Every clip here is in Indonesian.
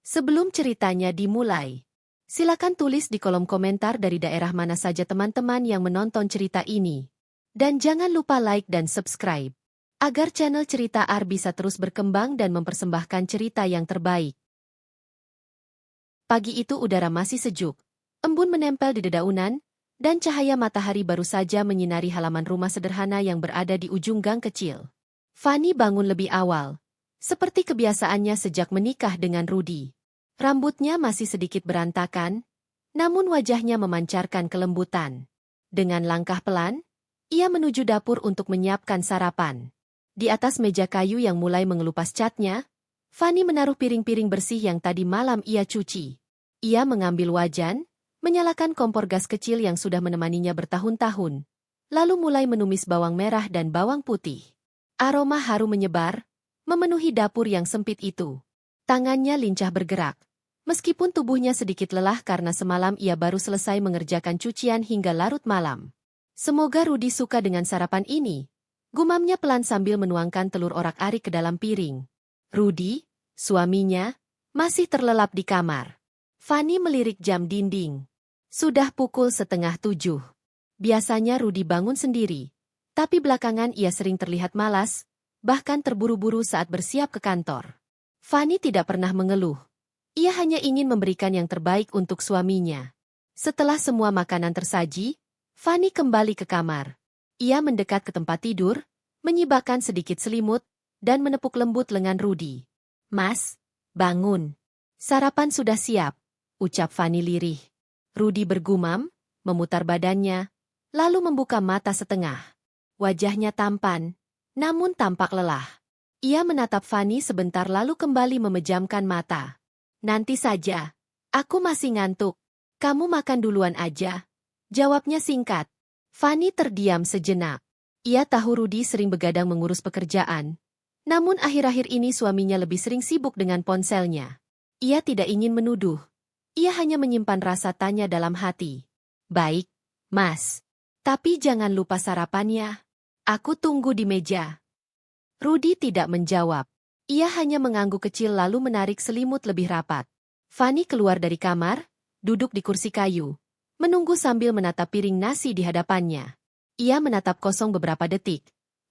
Sebelum ceritanya dimulai, silakan tulis di kolom komentar dari daerah mana saja teman-teman yang menonton cerita ini. Dan jangan lupa like dan subscribe, agar channel Cerita Ar bisa terus berkembang dan mempersembahkan cerita yang terbaik. Pagi itu udara masih sejuk, embun menempel di dedaunan, dan cahaya matahari baru saja menyinari halaman rumah sederhana yang berada di ujung gang kecil. Fanny bangun lebih awal, seperti kebiasaannya sejak menikah dengan Rudy. Rambutnya masih sedikit berantakan, namun wajahnya memancarkan kelembutan. Dengan langkah pelan, ia menuju dapur untuk menyiapkan sarapan. Di atas meja kayu yang mulai mengelupas catnya, Fanny menaruh piring-piring bersih yang tadi malam ia cuci. Ia mengambil wajan, menyalakan kompor gas kecil yang sudah menemaninya bertahun-tahun, lalu mulai menumis bawang merah dan bawang putih. Aroma harum menyebar, memenuhi dapur yang sempit itu. Tangannya lincah bergerak, meskipun tubuhnya sedikit lelah karena semalam ia baru selesai mengerjakan cucian hingga larut malam. Semoga Rudy suka dengan sarapan ini, gumamnya pelan sambil menuangkan telur orak-arik ke dalam piring. Rudy, suaminya, masih terlelap di kamar. Fanny melirik jam dinding. Sudah pukul 6:30. Biasanya Rudy bangun sendiri, tapi belakangan ia sering terlihat malas, bahkan terburu-buru saat bersiap ke kantor. Fanny tidak pernah mengeluh. Ia hanya ingin memberikan yang terbaik untuk suaminya. Setelah semua makanan tersaji, Fanny kembali ke kamar. Ia mendekat ke tempat tidur, menyibakkan sedikit selimut, dan menepuk lembut lengan Rudy. "Mas, bangun. Sarapan sudah siap," ucap Fanny lirih. Rudy bergumam, memutar badannya, lalu membuka mata setengah. Wajahnya tampan, namun tampak lelah. Ia menatap Fanny sebentar lalu kembali memejamkan mata. "Nanti saja. Aku masih ngantuk. Kamu makan duluan aja," jawabnya singkat. Fanny terdiam sejenak. Ia tahu Rudy sering begadang mengurus pekerjaan. Namun akhir-akhir ini suaminya lebih sering sibuk dengan ponselnya. Ia tidak ingin menuduh. Ia hanya menyimpan rasa tanya dalam hati. "Baik, Mas. Tapi jangan lupa sarapannya. Aku tunggu di meja." Rudy tidak menjawab. Ia hanya mengangguk kecil lalu menarik selimut lebih rapat. Fanny keluar dari kamar, duduk di kursi kayu, menunggu sambil menatap piring nasi di hadapannya. Ia menatap kosong beberapa detik,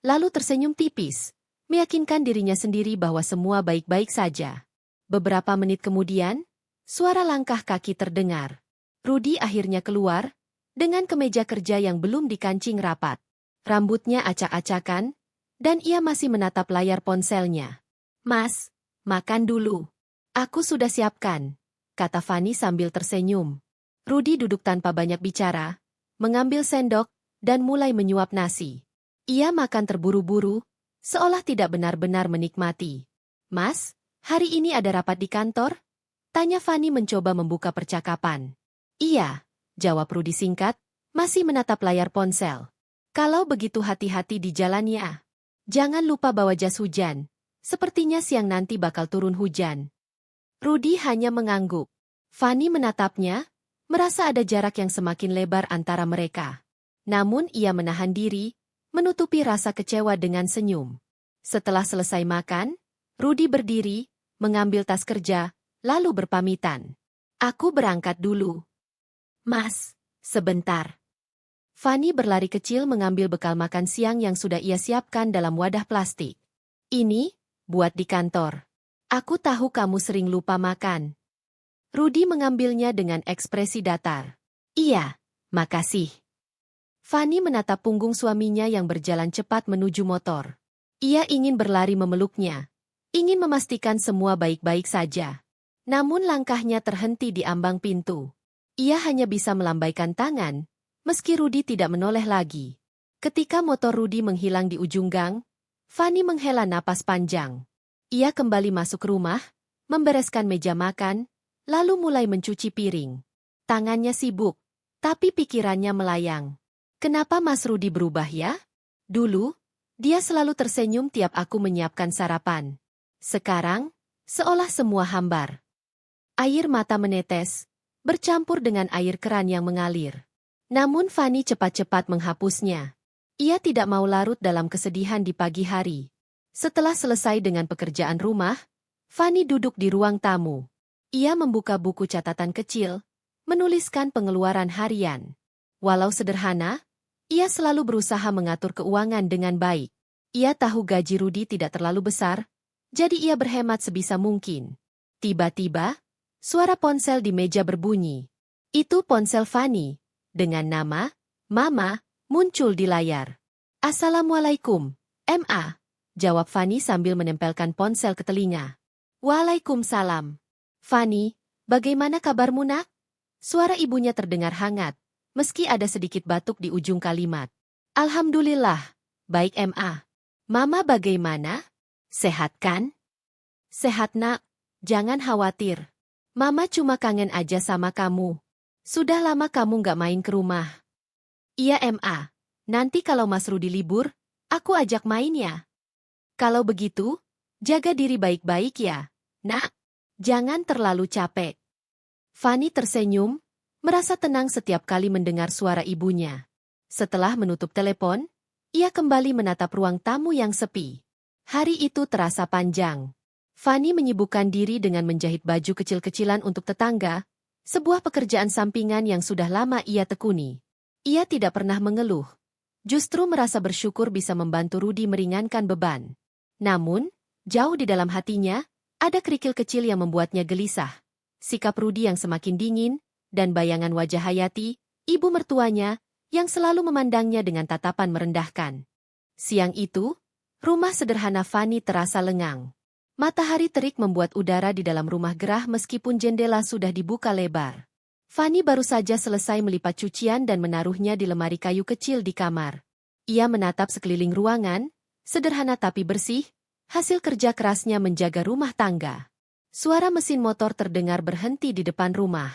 lalu tersenyum tipis, meyakinkan dirinya sendiri bahwa semua baik-baik saja. Beberapa menit kemudian, suara langkah kaki terdengar. Rudy akhirnya keluar, dengan kemeja kerja yang belum dikancing rapat. Rambutnya acak-acakan, dan ia masih menatap layar ponselnya. "Mas, makan dulu. Aku sudah siapkan," kata Fanny sambil tersenyum. Rudy duduk tanpa banyak bicara, mengambil sendok, dan mulai menyuap nasi. Ia makan terburu-buru, seolah tidak benar-benar menikmati. "Mas, hari ini ada rapat di kantor?" tanya Fanny mencoba membuka percakapan. "Iya," jawab Rudy singkat, masih menatap layar ponsel. "Kalau begitu hati-hati di jalan ya. Jangan lupa bawa jas hujan. Sepertinya siang nanti bakal turun hujan." Rudy hanya mengangguk. Fanny menatapnya, merasa ada jarak yang semakin lebar antara mereka. Namun ia menahan diri, menutupi rasa kecewa dengan senyum. Setelah selesai makan, Rudy berdiri, mengambil tas kerja, lalu berpamitan. "Aku berangkat dulu." "Mas, sebentar." Fanny berlari kecil mengambil bekal makan siang yang sudah ia siapkan dalam wadah plastik. "Ini buat di kantor. Aku tahu kamu sering lupa makan." Rudy mengambilnya dengan ekspresi datar. "Iya, makasih." Fanny menatap punggung suaminya yang berjalan cepat menuju motor. Ia ingin berlari memeluknya, ingin memastikan semua baik-baik saja. Namun langkahnya terhenti di ambang pintu. Ia hanya bisa melambaikan tangan, meski Rudy tidak menoleh lagi. Ketika motor Rudy menghilang di ujung gang, Fanny menghela napas panjang. Ia kembali masuk rumah, membereskan meja makan, lalu mulai mencuci piring. Tangannya sibuk, tapi pikirannya melayang. Kenapa Mas Rudy berubah ya? Dulu, dia selalu tersenyum tiap aku menyiapkan sarapan. Sekarang, seolah semua hambar. Air mata menetes, bercampur dengan air keran yang mengalir. Namun Fanny cepat-cepat menghapusnya. Ia tidak mau larut dalam kesedihan di pagi hari. Setelah selesai dengan pekerjaan rumah, Fanny duduk di ruang tamu. Ia membuka buku catatan kecil, menuliskan pengeluaran harian. Walau sederhana, ia selalu berusaha mengatur keuangan dengan baik. Ia tahu gaji Rudy tidak terlalu besar, jadi ia berhemat sebisa mungkin. Tiba-tiba, suara ponsel di meja berbunyi. Itu ponsel Fanny, dengan nama Mama muncul di layar. "Assalamualaikum, Ma," jawab Fanny sambil menempelkan ponsel ke telinga. "Waalaikumsalam. Fanny, bagaimana kabarmu nak?" Suara ibunya terdengar hangat, meski ada sedikit batuk di ujung kalimat. "Alhamdulillah, baik Ma. Mama bagaimana? Sehat kan?" "Sehat nak, jangan khawatir. Mama cuma kangen aja sama kamu. Sudah lama kamu nggak main ke rumah." "Iya Ma, nanti kalau Mas Rudy libur, aku ajak main ya." "Kalau begitu, jaga diri baik-baik ya, nak. Jangan terlalu capek." Fanny tersenyum, merasa tenang setiap kali mendengar suara ibunya. Setelah menutup telepon, ia kembali menatap ruang tamu yang sepi. Hari itu terasa panjang. Fanny menyibukkan diri dengan menjahit baju kecil-kecilan untuk tetangga, sebuah pekerjaan sampingan yang sudah lama ia tekuni. Ia tidak pernah mengeluh, justru merasa bersyukur bisa membantu Rudy meringankan beban. Namun, jauh di dalam hatinya, ada kerikil kecil yang membuatnya gelisah. Sikap Rudy yang semakin dingin, dan bayangan wajah Hayati, ibu mertuanya, yang selalu memandangnya dengan tatapan merendahkan. Siang itu, rumah sederhana Fanny terasa lengang. Matahari terik membuat udara di dalam rumah gerah meskipun jendela sudah dibuka lebar. Fanny baru saja selesai melipat cucian dan menaruhnya di lemari kayu kecil di kamar. Ia menatap sekeliling ruangan, sederhana tapi bersih, hasil kerja kerasnya menjaga rumah tangga. Suara mesin motor terdengar berhenti di depan rumah.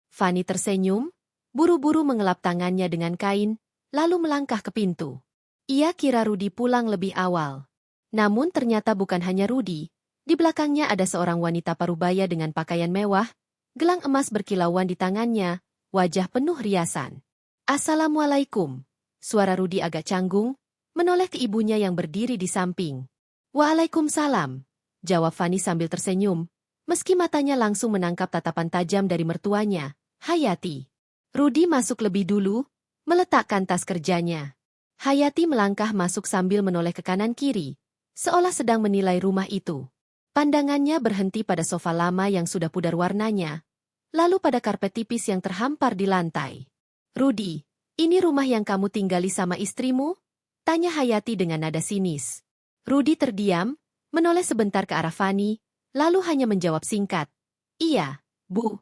Fanny tersenyum, buru-buru mengelap tangannya dengan kain, lalu melangkah ke pintu. Ia kira Rudy pulang lebih awal. Namun ternyata bukan hanya Rudy. Di belakangnya ada seorang wanita parubaya dengan pakaian mewah, gelang emas berkilauan di tangannya, wajah penuh riasan. "Assalamualaikum." Suara Rudy agak canggung, menoleh ke ibunya yang berdiri di samping. "Waalaikumsalam," jawab Fanny sambil tersenyum, meski matanya langsung menangkap tatapan tajam dari mertuanya, Hayati. Rudy masuk lebih dulu, meletakkan tas kerjanya. Hayati melangkah masuk sambil menoleh ke kanan kiri, seolah sedang menilai rumah itu. Pandangannya berhenti pada sofa lama yang sudah pudar warnanya, lalu pada karpet tipis yang terhampar di lantai. "Rudy, ini rumah yang kamu tinggali sama istrimu?" tanya Hayati dengan nada sinis. Rudy terdiam, menoleh sebentar ke arah Fanny, lalu hanya menjawab singkat, "Iya, Bu."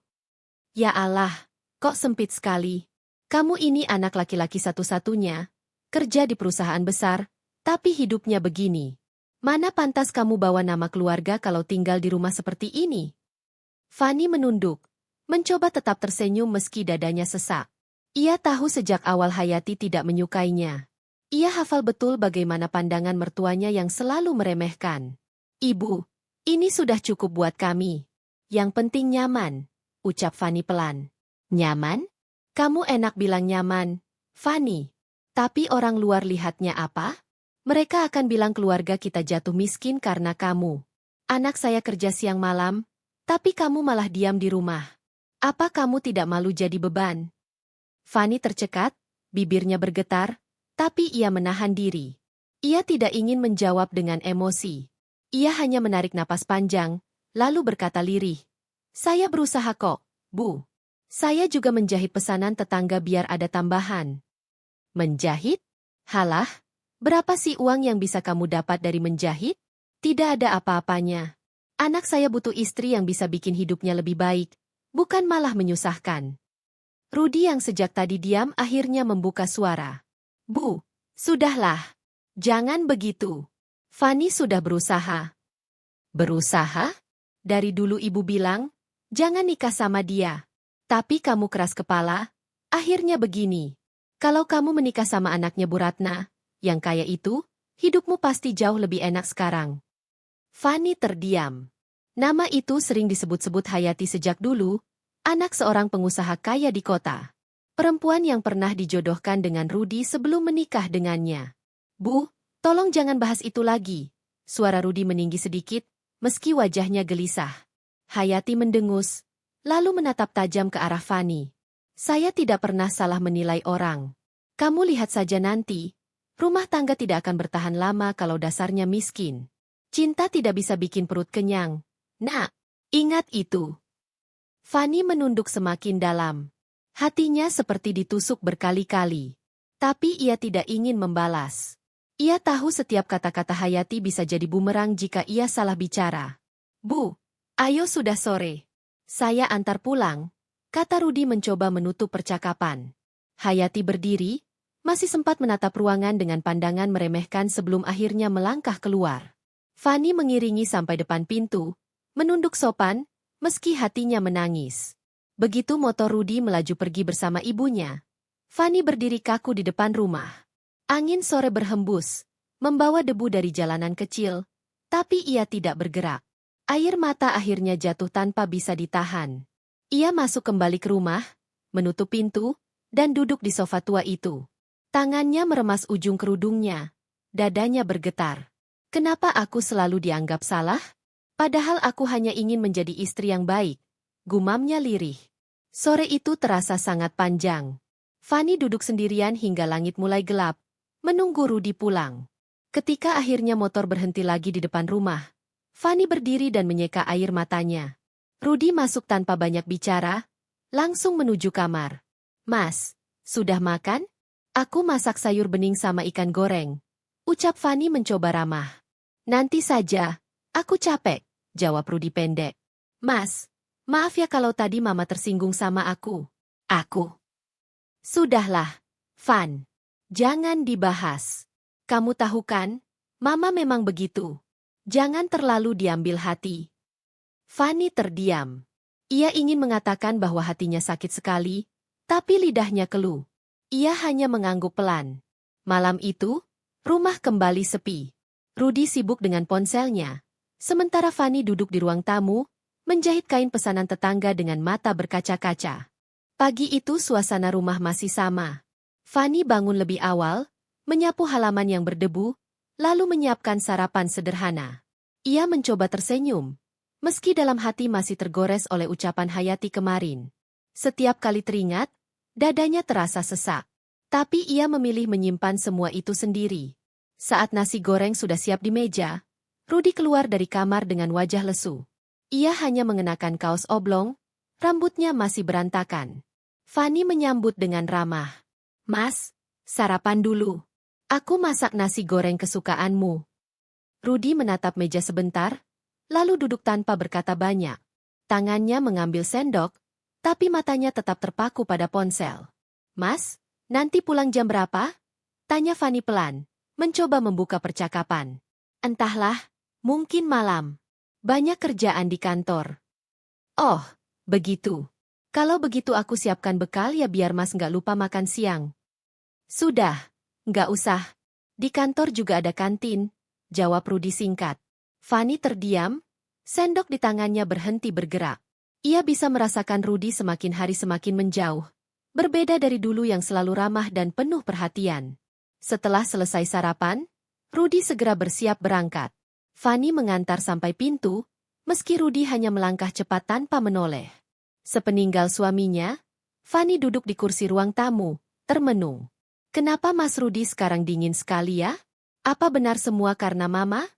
"Ya Allah, kok sempit sekali. Kamu ini anak laki-laki satu-satunya, kerja di perusahaan besar, tapi hidupnya begini. Mana pantas kamu bawa nama keluarga kalau tinggal di rumah seperti ini?" Fanny menunduk, mencoba tetap tersenyum meski dadanya sesak. Ia tahu sejak awal Hayati tidak menyukainya. Ia hafal betul bagaimana pandangan mertuanya yang selalu meremehkan. "Ibu, ini sudah cukup buat kami. Yang penting nyaman," ucap Fanny pelan. "Nyaman? Kamu enak bilang nyaman, Fanny. Tapi orang luar lihatnya apa? Mereka akan bilang keluarga kita jatuh miskin karena kamu. Anak saya kerja siang malam, tapi kamu malah diam di rumah. Apa kamu tidak malu jadi beban?" Fanny tercekat, bibirnya bergetar, tapi ia menahan diri. Ia tidak ingin menjawab dengan emosi. Ia hanya menarik napas panjang, lalu berkata lirih, "Saya berusaha kok, Bu. Saya juga menjahit pesanan tetangga biar ada tambahan." "Menjahit? Halah, berapa sih uang yang bisa kamu dapat dari menjahit? Tidak ada apa-apanya. Anak saya butuh istri yang bisa bikin hidupnya lebih baik, bukan malah menyusahkan." Rudy yang sejak tadi diam akhirnya membuka suara. "Bu, sudahlah. Jangan begitu. Fanny sudah berusaha." "Berusaha? Dari dulu ibu bilang, jangan nikah sama dia. Tapi kamu keras kepala, akhirnya begini. Kalau kamu menikah sama anaknya Bu Ratna, yang kaya itu, hidupmu pasti jauh lebih enak sekarang." Fanny terdiam. Nama itu sering disebut-sebut Hayati sejak dulu, anak seorang pengusaha kaya di kota. Perempuan yang pernah dijodohkan dengan Rudy sebelum menikah dengannya. "Bu, tolong jangan bahas itu lagi." Suara Rudy meninggi sedikit, meski wajahnya gelisah. Hayati mendengus, lalu menatap tajam ke arah Fani. Saya tidak pernah salah menilai orang. Kamu lihat saja nanti, rumah tangga tidak akan bertahan lama kalau dasarnya miskin. Cinta tidak bisa bikin perut kenyang. Nak, ingat itu. Fani menunduk semakin dalam. Hatinya seperti ditusuk berkali-kali. Tapi ia tidak ingin membalas. Ia tahu setiap kata-kata Hayati bisa jadi bumerang jika ia salah bicara. Bu, ayo sudah sore. Saya antar pulang, kata Rudi mencoba menutup percakapan. Hayati berdiri, masih sempat menatap ruangan dengan pandangan meremehkan sebelum akhirnya melangkah keluar. Fani mengiringi sampai depan pintu, menunduk sopan, meski hatinya menangis. Begitu motor Rudi melaju pergi bersama ibunya, Fani berdiri kaku di depan rumah. Angin sore berhembus, membawa debu dari jalanan kecil, tapi ia tidak bergerak. Air mata akhirnya jatuh tanpa bisa ditahan. Ia masuk kembali ke rumah, menutup pintu, dan duduk di sofa tua itu. Tangannya meremas ujung kerudungnya, dadanya bergetar. Kenapa aku selalu dianggap salah? Padahal aku hanya ingin menjadi istri yang baik, gumamnya lirih. Sore itu terasa sangat panjang. Fani duduk sendirian hingga langit mulai gelap, menunggu Rudi pulang. Ketika akhirnya motor berhenti lagi di depan rumah, Fani berdiri dan menyeka air matanya. Rudi masuk tanpa banyak bicara, langsung menuju kamar. Mas, sudah makan? Aku masak sayur bening sama ikan goreng. Ucap Fani mencoba ramah. Nanti saja, aku capek, jawab Rudi pendek. Mas, maaf ya kalau tadi Mama tersinggung sama aku. Aku. Sudahlah, Fan. Jangan dibahas. Kamu tahu kan, Mama memang begitu. Jangan terlalu diambil hati. Fani terdiam. Ia ingin mengatakan bahwa hatinya sakit sekali, tapi lidahnya keluh. Ia hanya mengangguk pelan. Malam itu, rumah kembali sepi. Rudi sibuk dengan ponselnya. Sementara Fani duduk di ruang tamu, menjahit kain pesanan tetangga dengan mata berkaca-kaca. Pagi itu suasana rumah masih sama. Fani bangun lebih awal, menyapu halaman yang berdebu, lalu menyiapkan sarapan sederhana. Ia mencoba tersenyum, meski dalam hati masih tergores oleh ucapan Hayati kemarin. Setiap kali teringat, dadanya terasa sesak. Tapi ia memilih menyimpan semua itu sendiri. Saat nasi goreng sudah siap di meja, Rudi keluar dari kamar dengan wajah lesu. Ia hanya mengenakan kaos oblong, rambutnya masih berantakan. Fani menyambut dengan ramah. Mas, sarapan dulu. Aku masak nasi goreng kesukaanmu. Rudi menatap meja sebentar, lalu duduk tanpa berkata banyak. Tangannya mengambil sendok, tapi matanya tetap terpaku pada ponsel. Mas, nanti pulang jam berapa? Tanya Fani pelan, mencoba membuka percakapan. Entahlah, mungkin malam. Banyak kerjaan di kantor. Oh, begitu. Kalau begitu aku siapkan bekal ya biar Mas nggak lupa makan siang. Sudah. Nggak usah. Di kantor juga ada kantin, jawab Rudi singkat. Fani terdiam, sendok di tangannya berhenti bergerak. Ia bisa merasakan Rudi semakin hari semakin menjauh. Berbeda dari dulu yang selalu ramah dan penuh perhatian. Setelah selesai sarapan, Rudi segera bersiap berangkat. Fani mengantar sampai pintu, meski Rudi hanya melangkah cepat tanpa menoleh. Sepeninggal suaminya, Fani duduk di kursi ruang tamu, termenung. Kenapa Mas Rudi sekarang dingin sekali ya? Apa benar semua karena Mama?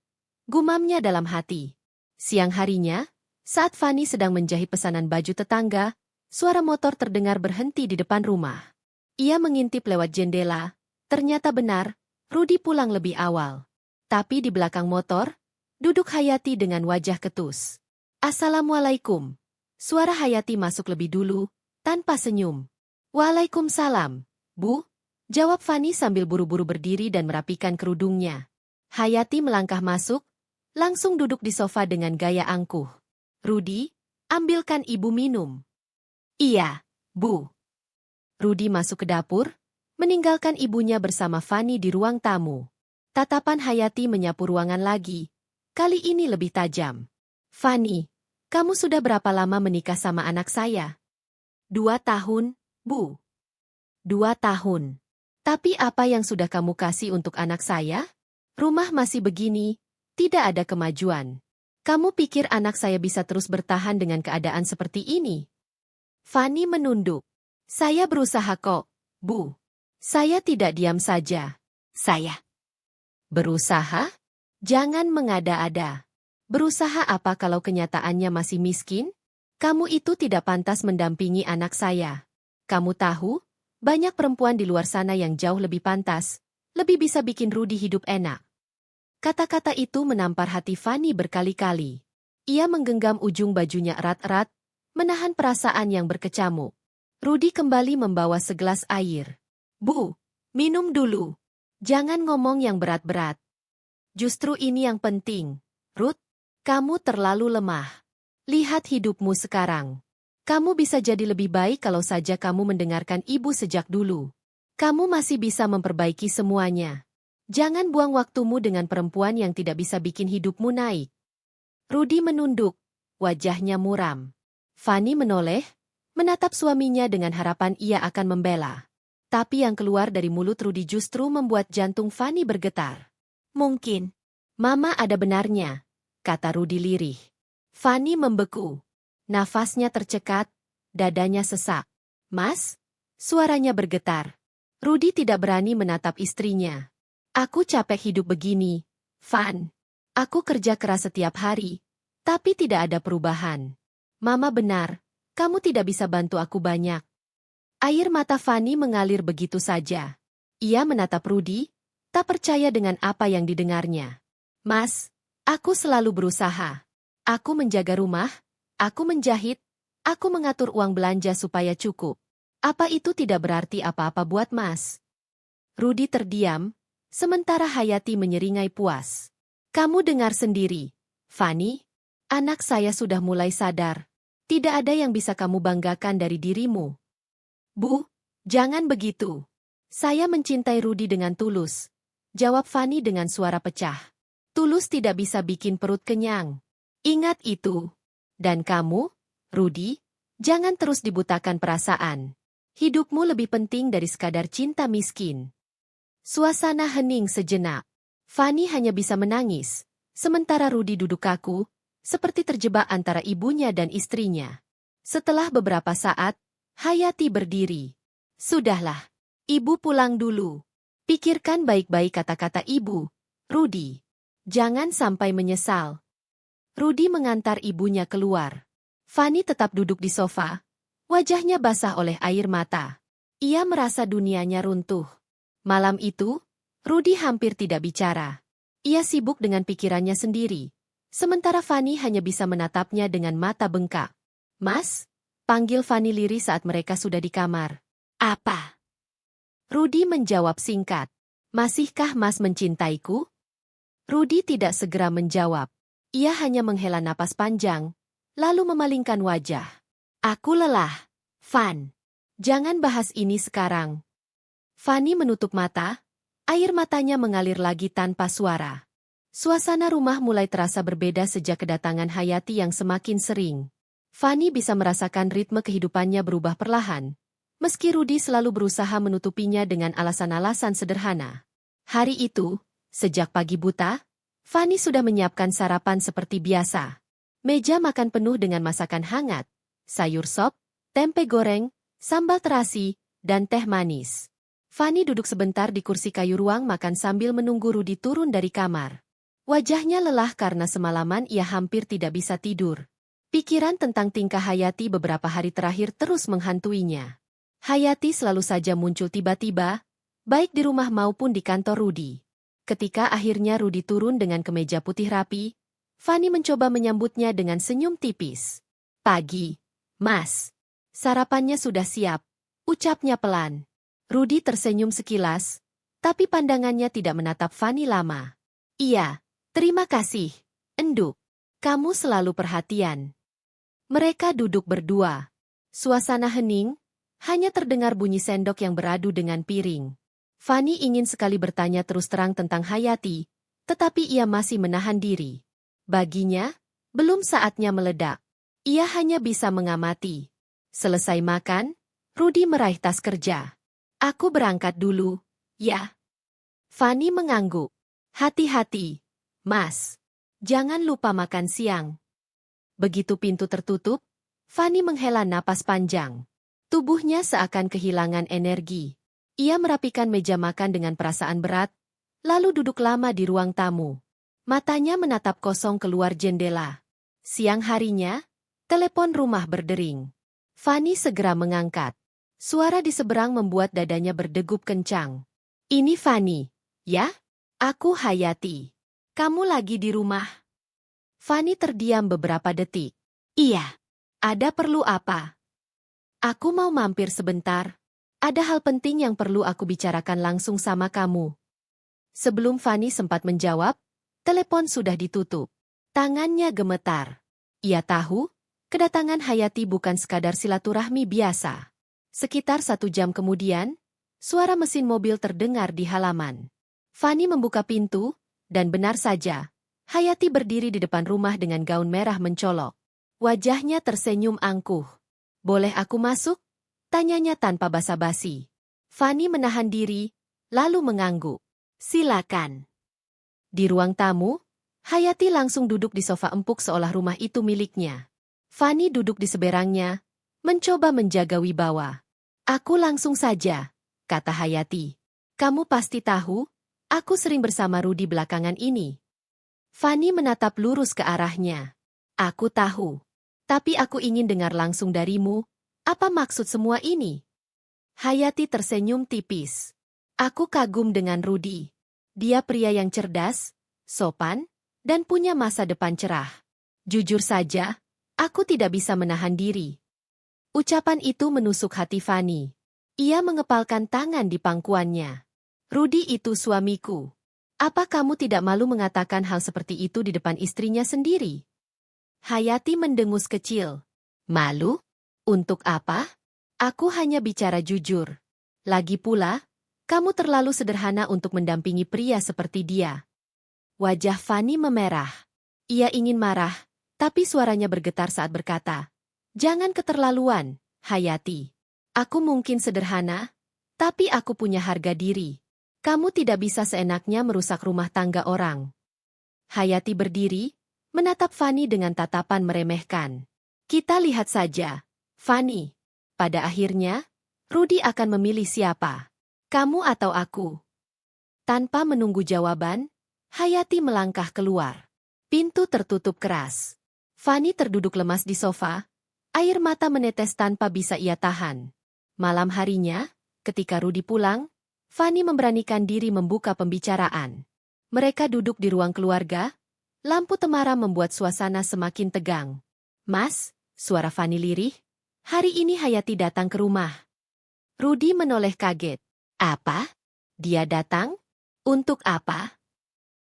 Gumamnya dalam hati. Siang harinya, saat Fani sedang menjahit pesanan baju tetangga, suara motor terdengar berhenti di depan rumah. Ia mengintip lewat jendela, ternyata benar, Rudi pulang lebih awal. Tapi di belakang motor, duduk Hayati dengan wajah ketus. Assalamualaikum. Suara Hayati masuk lebih dulu, tanpa senyum. Waalaikumsalam, Bu. Jawab Fani sambil buru-buru berdiri dan merapikan kerudungnya. Hayati melangkah masuk, langsung duduk di sofa dengan gaya angkuh. Rudi, ambilkan ibu minum. Iya, Bu. Rudi masuk ke dapur, meninggalkan ibunya bersama Fani di ruang tamu. Tatapan Hayati menyapu ruangan lagi, kali ini lebih tajam. Fani, kamu sudah berapa lama menikah sama anak saya? 2 tahun, Bu. 2 tahun. Tapi apa yang sudah kamu kasih untuk anak saya? Rumah masih begini, tidak ada kemajuan. Kamu pikir anak saya bisa terus bertahan dengan keadaan seperti ini? Fanny menunduk. Saya berusaha kok, Bu. Saya tidak diam saja. Saya berusaha? Jangan mengada-ada. Berusaha apa kalau kenyataannya masih miskin? Kamu itu tidak pantas mendampingi anak saya. Kamu tahu, banyak perempuan di luar sana yang jauh lebih pantas, lebih bisa bikin Rudy hidup enak. Kata-kata itu menampar hati Fanny berkali-kali. Ia menggenggam ujung bajunya erat-erat, menahan perasaan yang berkecamuk. Rudy kembali membawa segelas air. Bu, minum dulu. Jangan ngomong yang berat-berat. Justru ini yang penting. Ruth, kamu terlalu lemah. Lihat hidupmu sekarang. Kamu bisa jadi lebih baik kalau saja kamu mendengarkan ibu sejak dulu. Kamu masih bisa memperbaiki semuanya. Jangan buang waktumu dengan perempuan yang tidak bisa bikin hidupmu naik. Rudy menunduk, wajahnya muram. Fanny menoleh, menatap suaminya dengan harapan ia akan membela. Tapi yang keluar dari mulut Rudy justru membuat jantung Fanny bergetar. Mungkin, Mama ada benarnya, kata Rudy lirih. Fanny membeku. Nafasnya tercekat, dadanya sesak. Mas? Suaranya bergetar. Rudy tidak berani menatap istrinya. Aku capek hidup begini, Van. Aku kerja keras setiap hari, tapi tidak ada perubahan. Mama benar, kamu tidak bisa bantu aku banyak. Air mata Fanny mengalir begitu saja. Ia menatap Rudy, tak percaya dengan apa yang didengarnya. Mas, aku selalu berusaha. Aku menjaga rumah, aku menjahit, aku mengatur uang belanja supaya cukup. Apa itu tidak berarti apa-apa buat Mas? Rudy terdiam, sementara Hayati menyeringai puas. Kamu dengar sendiri, Fanny, anak saya sudah mulai sadar. Tidak ada yang bisa kamu banggakan dari dirimu. Bu, jangan begitu. Saya mencintai Rudy dengan tulus. Jawab Fanny dengan suara pecah. Tulus tidak bisa bikin perut kenyang. Ingat itu. Dan kamu, Rudy, jangan terus dibutakan perasaan. Hidupmu lebih penting dari sekadar cinta miskin. Suasana hening sejenak. Fanny hanya bisa menangis, sementara Rudy duduk kaku, seperti terjebak antara ibunya dan istrinya. Setelah beberapa saat, Hayati berdiri. Sudahlah, ibu pulang dulu. Pikirkan baik-baik kata-kata ibu, Rudy. Jangan sampai menyesal. Rudy mengantar ibunya keluar. Fanny tetap duduk di sofa, wajahnya basah oleh air mata. Ia merasa dunianya runtuh. Malam itu, Rudy hampir tidak bicara. Ia sibuk dengan pikirannya sendiri. Sementara Fanny hanya bisa menatapnya dengan mata bengkak. Mas? Panggil Fanny lirih saat mereka sudah di kamar. Apa? Rudy menjawab singkat. Masihkah Mas mencintaiku? Rudy tidak segera menjawab. Ia hanya menghela napas panjang, lalu memalingkan wajah. Aku lelah, Van. Jangan bahas ini sekarang. Fanny menutup mata, air matanya mengalir lagi tanpa suara. Suasana rumah mulai terasa berbeda sejak kedatangan Hayati yang semakin sering. Fanny bisa merasakan ritme kehidupannya berubah perlahan, meski Rudy selalu berusaha menutupinya dengan alasan-alasan sederhana. Hari itu, sejak pagi buta, Fanny sudah menyiapkan sarapan seperti biasa. Meja makan penuh dengan masakan hangat, sayur sop, tempe goreng, sambal terasi, dan teh manis. Fanny duduk sebentar di kursi kayu ruang makan sambil menunggu Rudy turun dari kamar. Wajahnya lelah karena semalaman ia hampir tidak bisa tidur. Pikiran tentang tingkah Hayati beberapa hari terakhir terus menghantuinya. Hayati selalu saja muncul tiba-tiba, baik di rumah maupun di kantor Rudy. Ketika akhirnya Rudy turun dengan kemeja putih rapi, Fanny mencoba menyambutnya dengan senyum tipis. Pagi, Mas. Sarapannya sudah siap, ucapnya pelan. Rudy tersenyum sekilas, tapi pandangannya tidak menatap Fanny lama. Iya, terima kasih, Enduk. Kamu selalu perhatian. Mereka duduk berdua. Suasana hening, hanya terdengar bunyi sendok yang beradu dengan piring. Fanny ingin sekali bertanya terus terang tentang Hayati, tetapi ia masih menahan diri. Baginya, belum saatnya meledak. Ia hanya bisa mengamati. Selesai makan, Rudy meraih tas kerja. Aku berangkat dulu, ya. Fanny mengangguk. Hati-hati, Mas. Jangan lupa makan siang. Begitu pintu tertutup, Fanny menghela napas panjang. Tubuhnya seakan kehilangan energi. Ia merapikan meja makan dengan perasaan berat, lalu duduk lama di ruang tamu. Matanya menatap kosong keluar jendela. Siang harinya, telepon rumah berdering. Fanny segera mengangkat. Suara di seberang membuat dadanya berdegup kencang. Ini Fanny, ya? Aku Hayati. Kamu lagi di rumah? Fanny terdiam beberapa detik. Iya. Ada perlu apa? Aku mau mampir sebentar. Ada hal penting yang perlu aku bicarakan langsung sama kamu. Sebelum Fanny sempat menjawab, telepon sudah ditutup. Tangannya gemetar. Ia tahu, kedatangan Hayati bukan sekadar silaturahmi biasa. Sekitar 1 jam kemudian, suara mesin mobil terdengar di halaman. Fanny membuka pintu, dan benar saja, Hayati berdiri di depan rumah dengan gaun merah mencolok. Wajahnya tersenyum angkuh. Boleh aku masuk? Tanyanya tanpa basa-basi. Fanny menahan diri, lalu mengangguk. Silakan. Di ruang tamu, Hayati langsung duduk di sofa empuk seolah rumah itu miliknya. Fanny duduk di seberangnya, mencoba menjaga wibawa. Aku langsung saja, kata Hayati. Kamu pasti tahu, aku sering bersama Rudi belakangan ini. Fanny menatap lurus ke arahnya. Aku tahu. Tapi aku ingin dengar langsung darimu, apa maksud semua ini? Hayati tersenyum tipis. Aku kagum dengan Rudi. Dia pria yang cerdas, sopan, dan punya masa depan cerah. Jujur saja, aku tidak bisa menahan diri. Ucapan itu menusuk hati Fanny. Ia mengepalkan tangan di pangkuannya. Rudi itu suamiku. Apa kamu tidak malu mengatakan hal seperti itu di depan istrinya sendiri? Hayati mendengus kecil. Malu? Untuk apa? Aku hanya bicara jujur. Lagi pula, kamu terlalu sederhana untuk mendampingi pria seperti dia. Wajah Fanny memerah. Ia ingin marah, tapi suaranya bergetar saat berkata, jangan keterlaluan, Hayati. Aku mungkin sederhana, tapi aku punya harga diri. Kamu tidak bisa seenaknya merusak rumah tangga orang. Hayati berdiri, menatap Fanny dengan tatapan meremehkan. Kita lihat saja, Fanny. Pada akhirnya, Rudi akan memilih siapa, kamu atau aku. Tanpa menunggu jawaban, Hayati melangkah keluar. Pintu tertutup keras. Fanny terduduk lemas di sofa, air mata menetes tanpa bisa ia tahan. Malam harinya, ketika Rudi pulang, Fanny memberanikan diri membuka pembicaraan. Mereka duduk di ruang keluarga. Lampu temaram membuat suasana semakin tegang. Mas, suara Fanny lirih. Hari ini Hayati datang ke rumah. Rudi menoleh kaget. Apa? Dia datang? Untuk apa?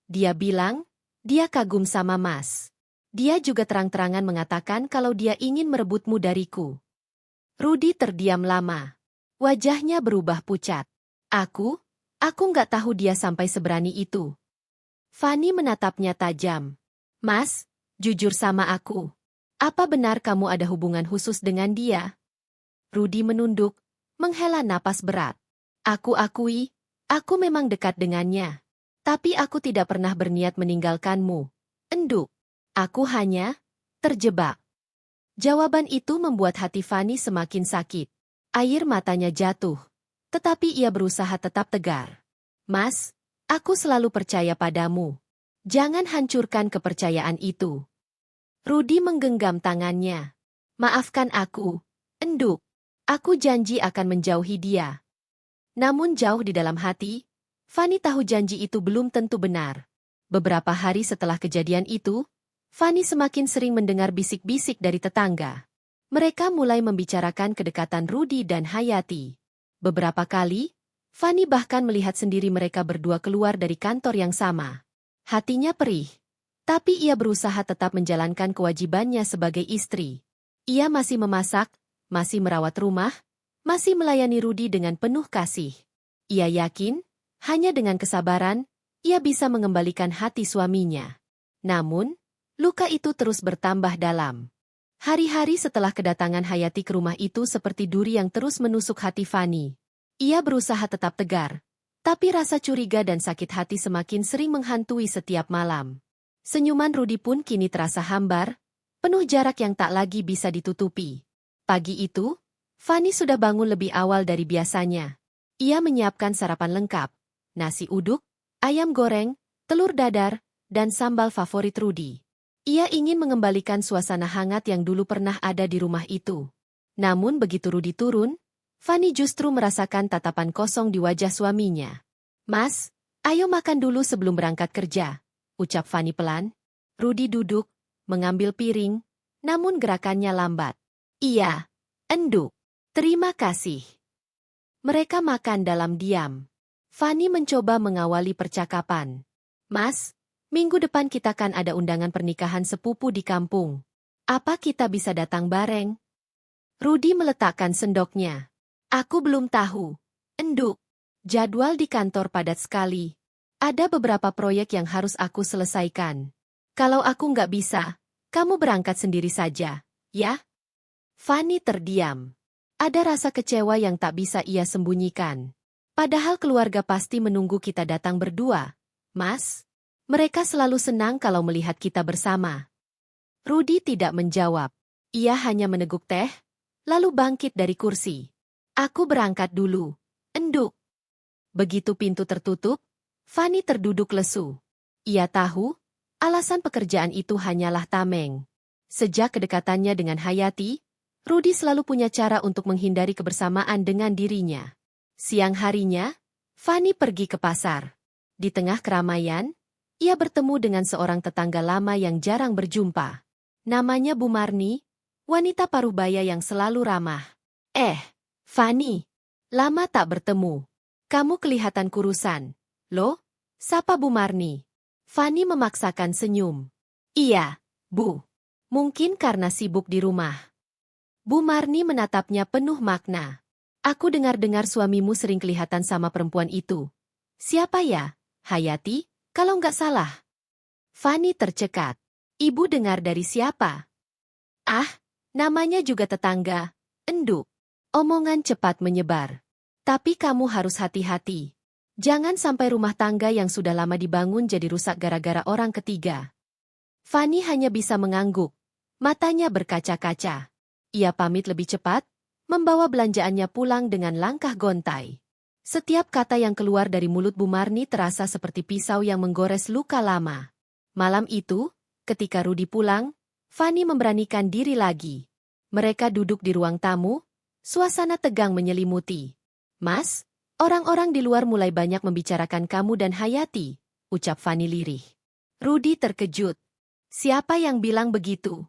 Dia bilang, dia kagum sama Mas. Dia juga terang-terangan mengatakan kalau dia ingin merebutmu dariku. Rudi terdiam lama. Wajahnya berubah pucat. Aku nggak tahu dia sampai seberani itu. Fanny menatapnya tajam. Mas, jujur sama aku. Apa benar kamu ada hubungan khusus dengan dia? Rudi menunduk, menghela napas berat. Aku akui, aku memang dekat dengannya. Tapi aku tidak pernah berniat meninggalkanmu. Enduk. Aku hanya terjebak. Jawaban itu membuat hati Fanny semakin sakit. Air matanya jatuh. Tetapi ia berusaha tetap tegar. Mas, aku selalu percaya padamu. Jangan hancurkan kepercayaan itu. Rudi menggenggam tangannya. Maafkan aku, enduk. Aku janji akan menjauhi dia. Namun jauh di dalam hati, Fanny tahu janji itu belum tentu benar. Beberapa hari setelah kejadian itu, Fanny semakin sering mendengar bisik-bisik dari tetangga. Mereka mulai membicarakan kedekatan Rudi dan Hayati. Beberapa kali, Fanny bahkan melihat sendiri mereka berdua keluar dari kantor yang sama. Hatinya perih, tapi ia berusaha tetap menjalankan kewajibannya sebagai istri. Ia masih memasak, masih merawat rumah, masih melayani Rudi dengan penuh kasih. Ia yakin, hanya dengan kesabaran, ia bisa mengembalikan hati suaminya. Namun, luka itu terus bertambah dalam. Hari-hari setelah kedatangan Hayati ke rumah itu seperti duri yang terus menusuk hati Fanny. Ia berusaha tetap tegar, tapi rasa curiga dan sakit hati semakin sering menghantui setiap malam. Senyuman Rudi pun kini terasa hambar, penuh jarak yang tak lagi bisa ditutupi. Pagi itu, Fanny sudah bangun lebih awal dari biasanya. Ia menyiapkan sarapan lengkap, nasi uduk, ayam goreng, telur dadar, dan sambal favorit Rudi. Ia ingin mengembalikan suasana hangat yang dulu pernah ada di rumah itu. Namun begitu Rudi turun, Fanny justru merasakan tatapan kosong di wajah suaminya. "Mas, ayo makan dulu sebelum berangkat kerja," ucap Fanny pelan. Rudi duduk, mengambil piring, namun gerakannya lambat. "Iya, enduk. Terima kasih." Mereka makan dalam diam. Fanny mencoba mengawali percakapan. "Mas, minggu depan kita kan ada undangan pernikahan sepupu di kampung. Apa kita bisa datang bareng?" Rudi meletakkan sendoknya. "Aku belum tahu. Enduk. Jadwal di kantor padat sekali. Ada beberapa proyek yang harus aku selesaikan. Kalau aku nggak bisa, kamu berangkat sendiri saja, ya?" Fanny terdiam. Ada rasa kecewa yang tak bisa ia sembunyikan. "Padahal keluarga pasti menunggu kita datang berdua, Mas. Mereka selalu senang kalau melihat kita bersama." Rudi tidak menjawab. Ia hanya meneguk teh, lalu bangkit dari kursi. "Aku berangkat dulu, enduk." Begitu pintu tertutup, Fanny terduduk lesu. Ia tahu, alasan pekerjaan itu hanyalah tameng. Sejak kedekatannya dengan Hayati, Rudi selalu punya cara untuk menghindari kebersamaan dengan dirinya. Siang harinya, Fanny pergi ke pasar. Di tengah keramaian, ia bertemu dengan seorang tetangga lama yang jarang berjumpa. Namanya Bu Marni, wanita paruh baya yang selalu ramah. Fanny, lama tak bertemu. Kamu kelihatan kurusan." "Loh, sapa Bu Marni?" Fanny memaksakan senyum. "Iya, Bu. Mungkin karena sibuk di rumah." Bu Marni menatapnya penuh makna. "Aku dengar-dengar suamimu sering kelihatan sama perempuan itu. Siapa ya? Hayati, kalau nggak salah." Fanny tercekat. "Ibu dengar dari siapa?" "Ah, namanya juga tetangga, enduk." Omongan cepat menyebar. "Tapi kamu harus hati-hati. Jangan sampai rumah tangga yang sudah lama dibangun jadi rusak gara-gara orang ketiga." Fanny hanya bisa mengangguk. Matanya berkaca-kaca. Ia pamit lebih cepat, membawa belanjaannya pulang dengan langkah gontai. Setiap kata yang keluar dari mulut Bu Marni terasa seperti pisau yang menggores luka lama. Malam itu, ketika Rudi pulang, Fanny memberanikan diri lagi. Mereka duduk di ruang tamu, suasana tegang menyelimuti. "Mas, orang-orang di luar mulai banyak membicarakan kamu dan Hayati," ucap Fanny lirih. Rudi terkejut. "Siapa yang bilang begitu?"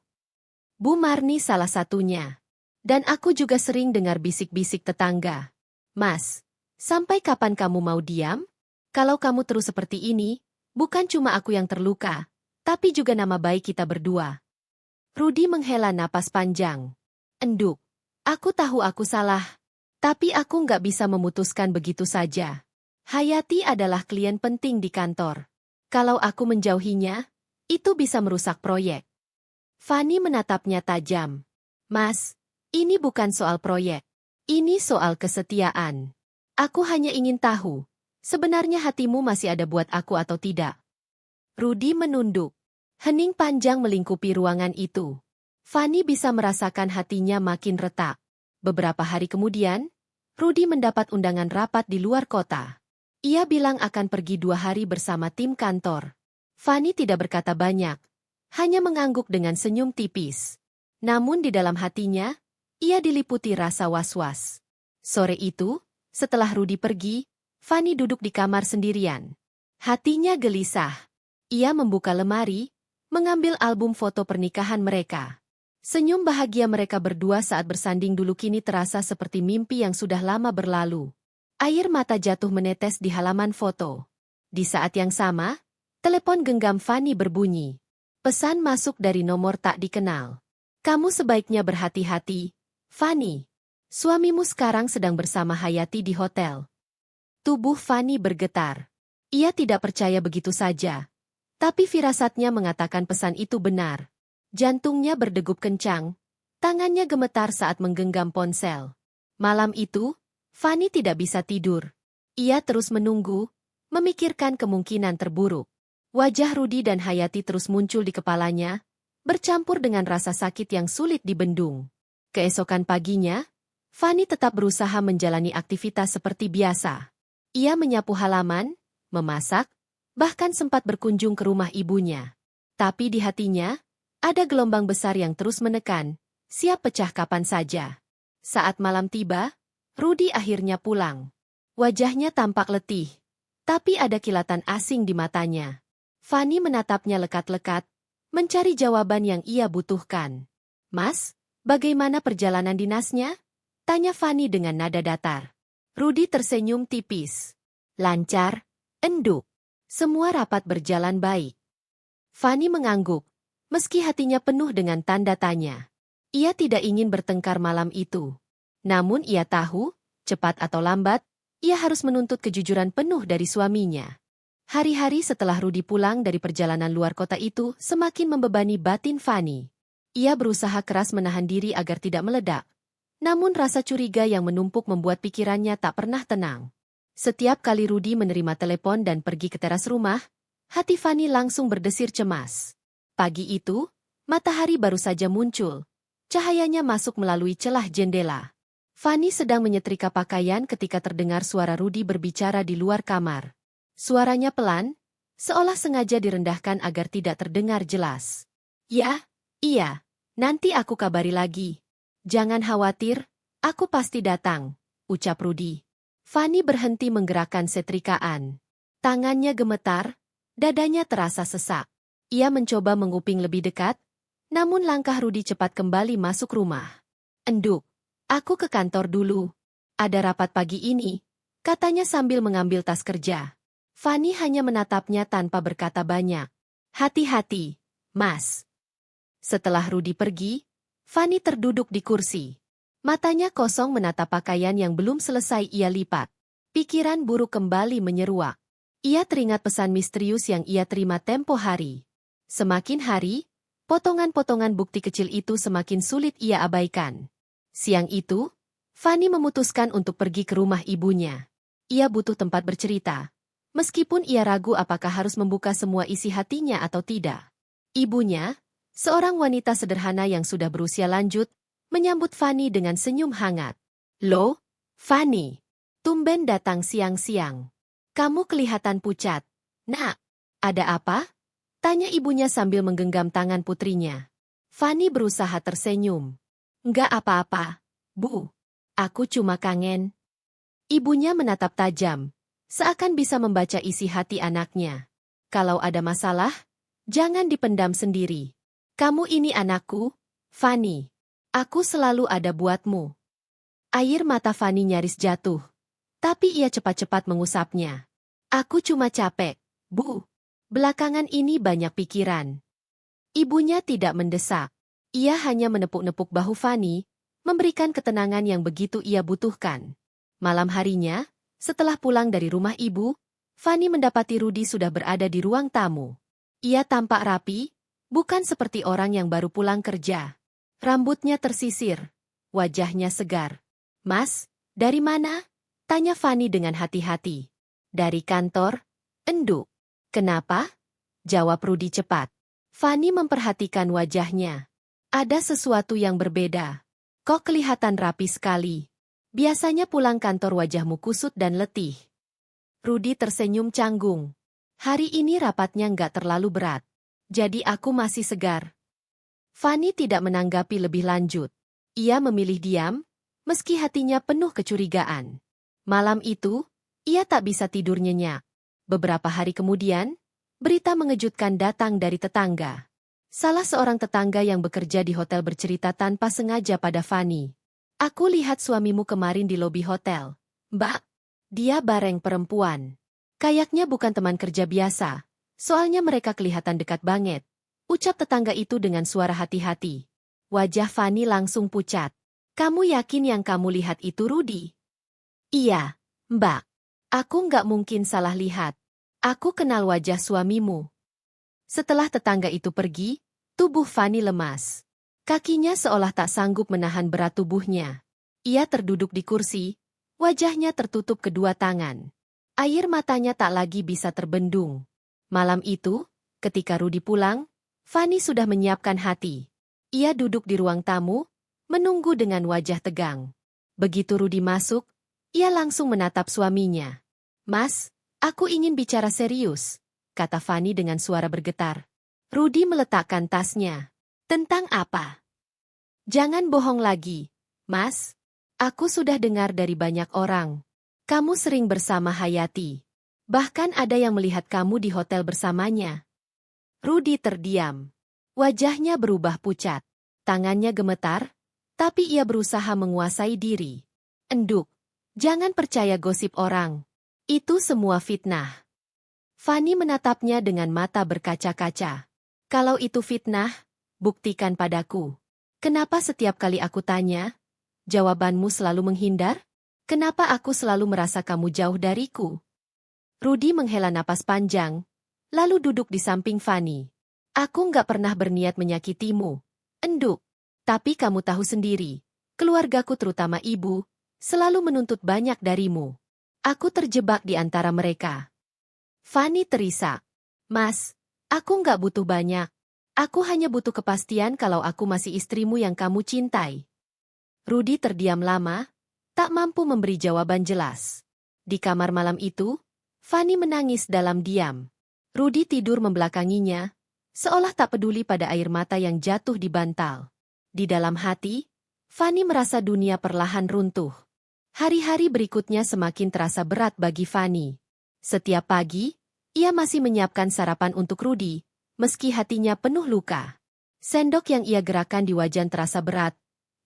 "Bu Marni salah satunya. Dan aku juga sering dengar bisik-bisik tetangga." "Mas, sampai kapan kamu mau diam? Kalau kamu terus seperti ini, bukan cuma aku yang terluka, tapi juga nama baik kita berdua." Rudi menghela napas panjang. "Enduk, aku tahu aku salah. Tapi aku nggak bisa memutuskan begitu saja. Hayati adalah klien penting di kantor. Kalau aku menjauhinya, itu bisa merusak proyek." Fanny menatapnya tajam. "Mas, ini bukan soal proyek. Ini soal kesetiaan. Aku hanya ingin tahu, sebenarnya hatimu masih ada buat aku atau tidak?" Rudi menunduk. Hening panjang melingkupi ruangan itu. Fanny bisa merasakan hatinya makin retak. Beberapa hari kemudian, Rudi mendapat undangan rapat di luar kota. Ia bilang akan pergi 2 hari bersama tim kantor. Fanny tidak berkata banyak, hanya mengangguk dengan senyum tipis. Namun di dalam hatinya, ia diliputi rasa was-was. Sore itu, setelah Rudi pergi, Fanny duduk di kamar sendirian. Hatinya gelisah. Ia membuka lemari, mengambil album foto pernikahan mereka. Senyum bahagia mereka berdua saat bersanding dulu kini terasa seperti mimpi yang sudah lama berlalu. Air mata jatuh menetes di halaman foto. Di saat yang sama, telepon genggam Fanny berbunyi. Pesan masuk dari nomor tak dikenal. "Kamu sebaiknya berhati-hati, Fanny. Suamimu sekarang sedang bersama Hayati di hotel." Tubuh Fanny bergetar. Ia tidak percaya begitu saja. Tapi firasatnya mengatakan pesan itu benar. Jantungnya berdegup kencang, tangannya gemetar saat menggenggam ponsel. Malam itu, Fanny tidak bisa tidur. Ia terus menunggu, memikirkan kemungkinan terburuk. Wajah Rudi dan Hayati terus muncul di kepalanya, bercampur dengan rasa sakit yang sulit dibendung. Keesokan paginya, Fanny tetap berusaha menjalani aktivitas seperti biasa. Ia menyapu halaman, memasak, bahkan sempat berkunjung ke rumah ibunya. Tapi di hatinya, ada gelombang besar yang terus menekan, siap pecah kapan saja. Saat malam tiba, Rudi akhirnya pulang. Wajahnya tampak letih, tapi ada kilatan asing di matanya. Fanny menatapnya lekat-lekat, mencari jawaban yang ia butuhkan. "Mas, bagaimana perjalanan dinasnya?" tanya Fanny dengan nada datar. Rudi tersenyum tipis. "Lancar, enduk. Semua rapat berjalan baik." Fanny mengangguk, meski hatinya penuh dengan tanda tanya. Ia tidak ingin bertengkar malam itu. Namun ia tahu, cepat atau lambat, ia harus menuntut kejujuran penuh dari suaminya. Hari-hari setelah Rudi pulang dari perjalanan luar kota itu semakin membebani batin Fanny. Ia berusaha keras menahan diri agar tidak meledak. Namun rasa curiga yang menumpuk membuat pikirannya tak pernah tenang. Setiap kali Rudi menerima telepon dan pergi ke teras rumah, hati Fanny langsung berdesir cemas. Pagi itu, matahari baru saja muncul. Cahayanya masuk melalui celah jendela. Fanny sedang menyetrika pakaian ketika terdengar suara Rudi berbicara di luar kamar. Suaranya pelan, seolah sengaja direndahkan agar tidak terdengar jelas. "Ya, iya, nanti aku kabari lagi. Jangan khawatir, aku pasti datang," ucap Rudi. Fanny berhenti menggerakkan setrikaan. Tangannya gemetar, dadanya terasa sesak. Ia mencoba menguping lebih dekat, namun langkah Rudi cepat kembali masuk rumah. "Enduk, aku ke kantor dulu. Ada rapat pagi ini," katanya sambil mengambil tas kerja. Fanny hanya menatapnya tanpa berkata banyak. "Hati-hati, Mas." Setelah Rudi pergi, Fanny terduduk di kursi. Matanya kosong menatap pakaian yang belum selesai ia lipat. Pikiran buruk kembali menyeruak. Ia teringat pesan misterius yang ia terima tempo hari. Semakin hari, potongan-potongan bukti kecil itu semakin sulit ia abaikan. Siang itu, Fanny memutuskan untuk pergi ke rumah ibunya. Ia butuh tempat bercerita. Meskipun ia ragu apakah harus membuka semua isi hatinya atau tidak. Ibunya, seorang wanita sederhana yang sudah berusia lanjut, menyambut Fanny dengan senyum hangat. "Loh, Fanny, tumben datang siang-siang. Kamu kelihatan pucat. Nak, ada apa?" tanya ibunya sambil menggenggam tangan putrinya. Fanny berusaha tersenyum. "Enggak apa-apa, Bu. Aku cuma kangen." Ibunya menatap tajam, seakan bisa membaca isi hati anaknya. "Kalau ada masalah, jangan dipendam sendiri. Kamu ini anakku, Fanny. Aku selalu ada buatmu." Air mata Fanny nyaris jatuh, tapi ia cepat-cepat mengusapnya. "Aku cuma capek, Bu. Belakangan ini banyak pikiran." Ibunya tidak mendesak. Ia hanya menepuk-nepuk bahu Fanny, memberikan ketenangan yang begitu ia butuhkan. Malam harinya, setelah pulang dari rumah ibu, Fanny mendapati Rudi sudah berada di ruang tamu. Ia tampak rapi, bukan seperti orang yang baru pulang kerja. Rambutnya tersisir, wajahnya segar. "Mas, dari mana?" tanya Fanny dengan hati-hati. "Dari kantor, enduk." "Kenapa?" jawab Rudi cepat. Fanny memperhatikan wajahnya. Ada sesuatu yang berbeda. "Kok kelihatan rapi sekali. Biasanya pulang kantor wajahmu kusut dan letih." Rudi tersenyum canggung. "Hari ini rapatnya nggak terlalu berat. Jadi aku masih segar." Fanny tidak menanggapi lebih lanjut. Ia memilih diam, meski hatinya penuh kecurigaan. Malam itu, ia tak bisa tidur nyenyak. Beberapa hari kemudian, berita mengejutkan datang dari tetangga. Salah seorang tetangga yang bekerja di hotel bercerita tanpa sengaja pada Fanny. "Aku lihat suamimu kemarin di lobi hotel, Mbak. Dia bareng perempuan. Kayaknya bukan teman kerja biasa, soalnya mereka kelihatan dekat banget," ucap tetangga itu dengan suara hati-hati. Wajah Fanny langsung pucat. "Kamu yakin yang kamu lihat itu Rudi?" "Iya, Mbak. Aku nggak mungkin salah lihat. Aku kenal wajah suamimu." Setelah tetangga itu pergi, tubuh Fanny lemas. Kakinya seolah tak sanggup menahan berat tubuhnya. Ia terduduk di kursi, wajahnya tertutup kedua tangan. Air matanya tak lagi bisa terbendung. Malam itu, ketika Rudy pulang, Fanny sudah menyiapkan hati. Ia duduk di ruang tamu, menunggu dengan wajah tegang. Begitu Rudy masuk, ia langsung menatap suaminya. "Mas, aku ingin bicara serius," kata Fanny dengan suara bergetar. Rudy meletakkan tasnya. "Tentang apa?" "Jangan bohong lagi, Mas. Aku sudah dengar dari banyak orang. Kamu sering bersama Hayati. Bahkan ada yang melihat kamu di hotel bersamanya." Rudy terdiam. Wajahnya berubah pucat. Tangannya gemetar, tapi ia berusaha menguasai diri. "Enduk, jangan percaya gosip orang. Itu semua fitnah." Fanny menatapnya dengan mata berkaca-kaca. "Kalau itu fitnah, buktikan padaku. Kenapa setiap kali aku tanya, jawabanmu selalu menghindar? Kenapa aku selalu merasa kamu jauh dariku?" Rudy menghela napas panjang, lalu duduk di samping Fanny. "Aku nggak pernah berniat menyakitimu, Enduk. Tapi kamu tahu sendiri, keluargaku terutama ibu, selalu menuntut banyak darimu. Aku terjebak di antara mereka." Fanny terisak. "Mas, aku nggak butuh banyak. Aku hanya butuh kepastian kalau aku masih istrimu yang kamu cintai." Rudy terdiam lama, tak mampu memberi jawaban jelas. Di kamar malam itu, Fanny menangis dalam diam. Rudy tidur membelakanginya, seolah tak peduli pada air mata yang jatuh di bantal. Di dalam hati, Fanny merasa dunia perlahan runtuh. Hari-hari berikutnya semakin terasa berat bagi Fanny. Setiap pagi, ia masih menyiapkan sarapan untuk Rudy, meski hatinya penuh luka. Sendok yang ia gerakkan di wajan terasa berat,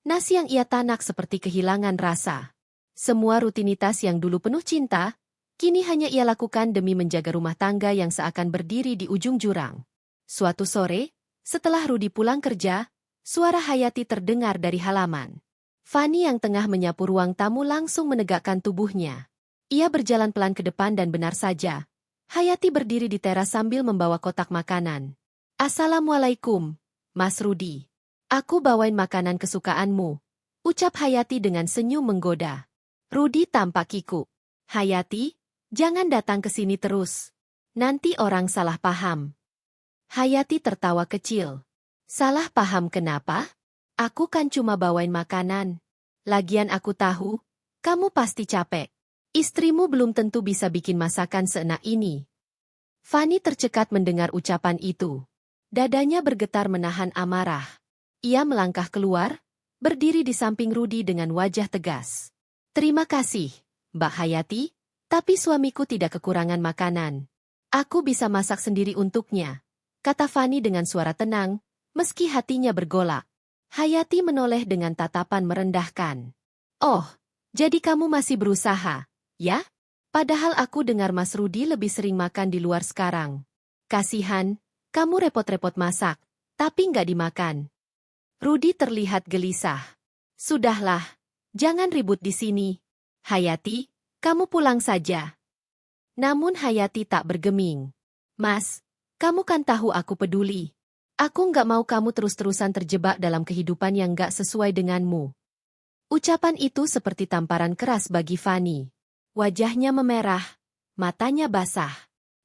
nasi yang ia tanak seperti kehilangan rasa. Semua rutinitas yang dulu penuh cinta, kini hanya ia lakukan demi menjaga rumah tangga yang seakan berdiri di ujung jurang. Suatu sore, setelah Rudy pulang kerja, suara Hayati terdengar dari halaman. Fanny yang tengah menyapu ruang tamu langsung menegakkan tubuhnya. Ia berjalan pelan ke depan dan benar saja, Hayati berdiri di teras sambil membawa kotak makanan. "Assalamualaikum, Mas Rudy. Aku bawain makanan kesukaanmu," ucap Hayati dengan senyum menggoda. Rudy tampak kikuk. "Hayati, jangan datang ke sini terus. Nanti orang salah paham." Hayati tertawa kecil. "Salah paham kenapa? Aku kan cuma bawain makanan. Lagian aku tahu, kamu pasti capek. Istrimu belum tentu bisa bikin masakan seenak ini." Fanny tercekat mendengar ucapan itu. Dadanya bergetar menahan amarah. Ia melangkah keluar, berdiri di samping Rudy dengan wajah tegas. "Terima kasih, Mbak Hayati, tapi suamiku tidak kekurangan makanan. Aku bisa masak sendiri untuknya," kata Fanny dengan suara tenang, meski hatinya bergolak. Hayati menoleh dengan tatapan merendahkan. "Oh, jadi kamu masih berusaha, ya? Padahal aku dengar Mas Rudy lebih sering makan di luar sekarang. Kasihan, kamu repot-repot masak, tapi nggak dimakan." Rudy terlihat gelisah. "Sudahlah, jangan ribut di sini. Hayati, kamu pulang saja." Namun Hayati tak bergeming. "Mas, kamu kan tahu aku peduli. Aku nggak mau kamu terus-terusan terjebak dalam kehidupan yang nggak sesuai denganmu." Ucapan itu seperti tamparan keras bagi Fanny. Wajahnya memerah, matanya basah.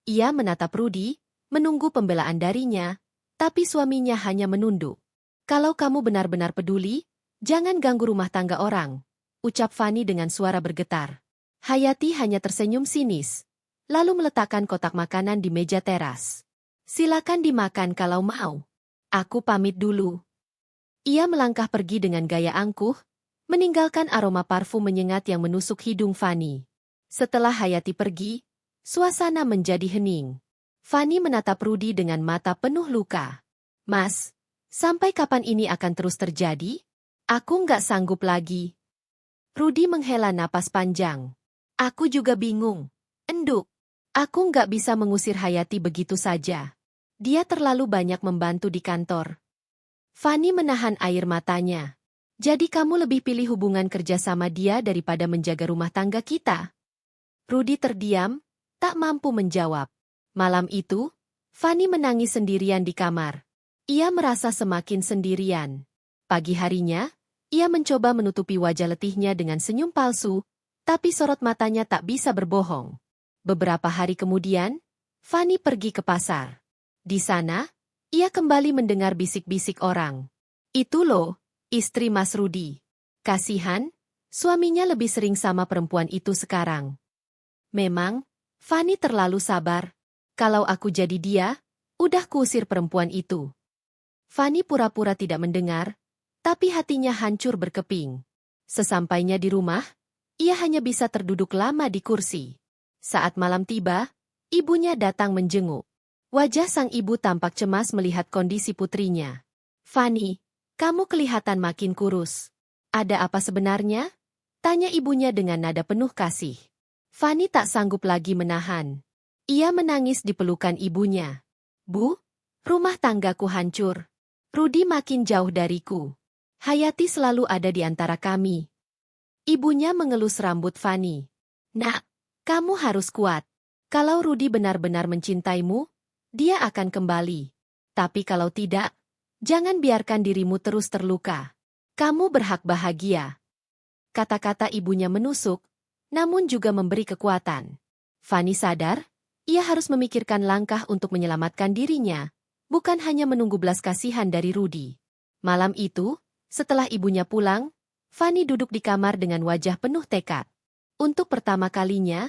Ia menatap Rudy, menunggu pembelaan darinya, tapi suaminya hanya menunduk. "Kalau kamu benar-benar peduli, jangan ganggu rumah tangga orang," ucap Fanny dengan suara bergetar. Hayati hanya tersenyum sinis, lalu meletakkan kotak makanan di meja teras. "Silakan dimakan kalau mau. Aku pamit dulu." Ia melangkah pergi dengan gaya angkuh, meninggalkan aroma parfum menyengat yang menusuk hidung Fanny. Setelah Hayati pergi, suasana menjadi hening. Fanny menatap Rudy dengan mata penuh luka. "Mas, sampai kapan ini akan terus terjadi? Aku nggak sanggup lagi." Rudy menghela napas panjang. "Aku juga bingung, Enduk. Aku nggak bisa mengusir Hayati begitu saja. Dia terlalu banyak membantu di kantor." Fanny menahan air matanya. "Jadi kamu lebih pilih hubungan kerja sama dia daripada menjaga rumah tangga kita?" Rudy terdiam, tak mampu menjawab. Malam itu, Fanny menangis sendirian di kamar. Ia merasa semakin sendirian. Pagi harinya, ia mencoba menutupi wajah letihnya dengan senyum palsu, tapi sorot matanya tak bisa berbohong. Beberapa hari kemudian, Fanny pergi ke pasar. Di sana, ia kembali mendengar bisik-bisik orang. Itu loh, istri Mas Rudi. Kasihan, suaminya lebih sering sama perempuan itu sekarang. Memang, Fanny terlalu sabar. Kalau aku jadi dia, udah kuusir perempuan itu. Fanny pura-pura tidak mendengar, tapi hatinya hancur berkeping. Sesampainya di rumah, ia hanya bisa terduduk lama di kursi. Saat malam tiba, ibunya datang menjenguk. Wajah sang ibu tampak cemas melihat kondisi putrinya. "Fanny, kamu kelihatan makin kurus. Ada apa sebenarnya?" tanya ibunya dengan nada penuh kasih. Fanny tak sanggup lagi menahan. Ia menangis di pelukan ibunya. "Bu, rumah tanggaku hancur. Rudi makin jauh dariku. Hayati selalu ada di antara kami." Ibunya mengelus rambut Fanny. "Nak, kamu harus kuat. Kalau Rudi benar-benar mencintaimu, dia akan kembali. Tapi kalau tidak, jangan biarkan dirimu terus terluka. Kamu berhak bahagia." Kata-kata ibunya menusuk, namun juga memberi kekuatan. Fanny sadar, ia harus memikirkan langkah untuk menyelamatkan dirinya, bukan hanya menunggu belas kasihan dari Rudi. Malam itu, setelah ibunya pulang, Fanny duduk di kamar dengan wajah penuh tekad. Untuk pertama kalinya,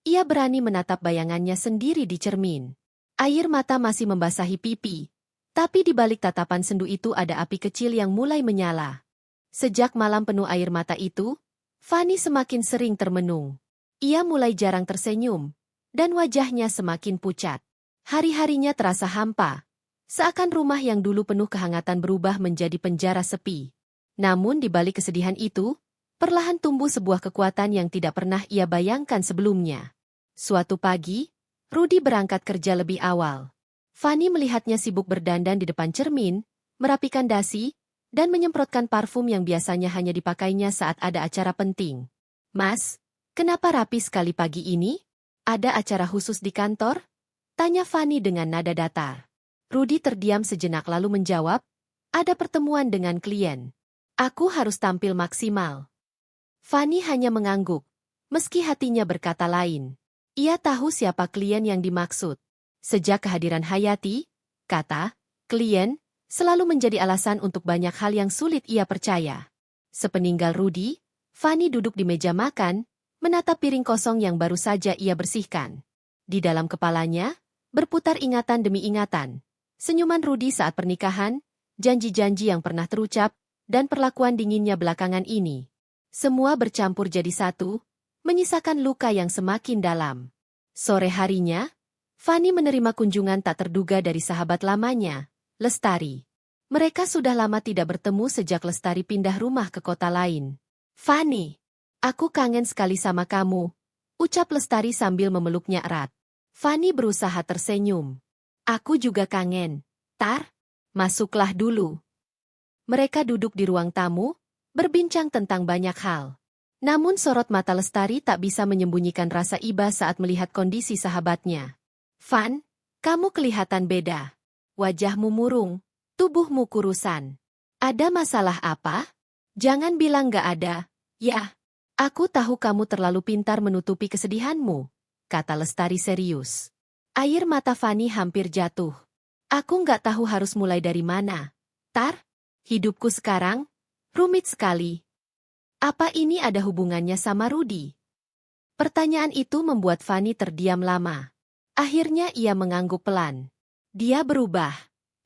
ia berani menatap bayangannya sendiri di cermin. Air mata masih membasahi pipi, tapi di balik tatapan sendu itu ada api kecil yang mulai menyala. Sejak malam penuh air mata itu, Fanny semakin sering termenung. Ia mulai jarang tersenyum, dan wajahnya semakin pucat. Hari-harinya terasa hampa, seakan rumah yang dulu penuh kehangatan berubah menjadi penjara sepi. Namun di balik kesedihan itu, perlahan tumbuh sebuah kekuatan yang tidak pernah ia bayangkan sebelumnya. Suatu pagi, Rudi berangkat kerja lebih awal. Fanny melihatnya sibuk berdandan di depan cermin, merapikan dasi, dan menyemprotkan parfum yang biasanya hanya dipakainya saat ada acara penting. "Mas, kenapa rapi sekali pagi ini? Ada acara khusus di kantor?" tanya Fanny dengan nada datar. Rudi terdiam sejenak lalu menjawab, "Ada pertemuan dengan klien. Aku harus tampil maksimal." Fanny hanya mengangguk, meski hatinya berkata lain. Ia tahu siapa klien yang dimaksud. Sejak kehadiran Hayati, kata, klien, selalu menjadi alasan untuk banyak hal yang sulit ia percaya. Sepeninggal Rudi, Fanny duduk di meja makan, menatap piring kosong yang baru saja ia bersihkan. Di dalam kepalanya, berputar ingatan demi ingatan. Senyuman Rudi saat pernikahan, janji-janji yang pernah terucap, dan perlakuan dinginnya belakangan ini. Semua bercampur jadi satu, menyisakan luka yang semakin dalam. Sore harinya, Fanny menerima kunjungan tak terduga dari sahabat lamanya, Lestari. Mereka sudah lama tidak bertemu sejak Lestari pindah rumah ke kota lain. "Fanny, aku kangen sekali sama kamu," ucap Lestari sambil memeluknya erat. Fanny berusaha tersenyum. "Aku juga kangen. Tar, masuklah dulu." Mereka duduk di ruang tamu, berbincang tentang banyak hal. Namun sorot mata Lestari tak bisa menyembunyikan rasa iba saat melihat kondisi sahabatnya. "Fan, kamu kelihatan beda. Wajahmu murung, tubuhmu kurusan. Ada masalah apa? Jangan bilang gak ada." "Ya, aku tahu kamu terlalu pintar menutupi kesedihanmu," kata Lestari serius. Air mata Fanny hampir jatuh. "Aku gak tahu harus mulai dari mana. Tar, hidupku sekarang rumit sekali." "Apa ini ada hubungannya sama Rudi?" Pertanyaan itu membuat Fanny terdiam lama. Akhirnya ia mengangguk pelan. "Dia berubah.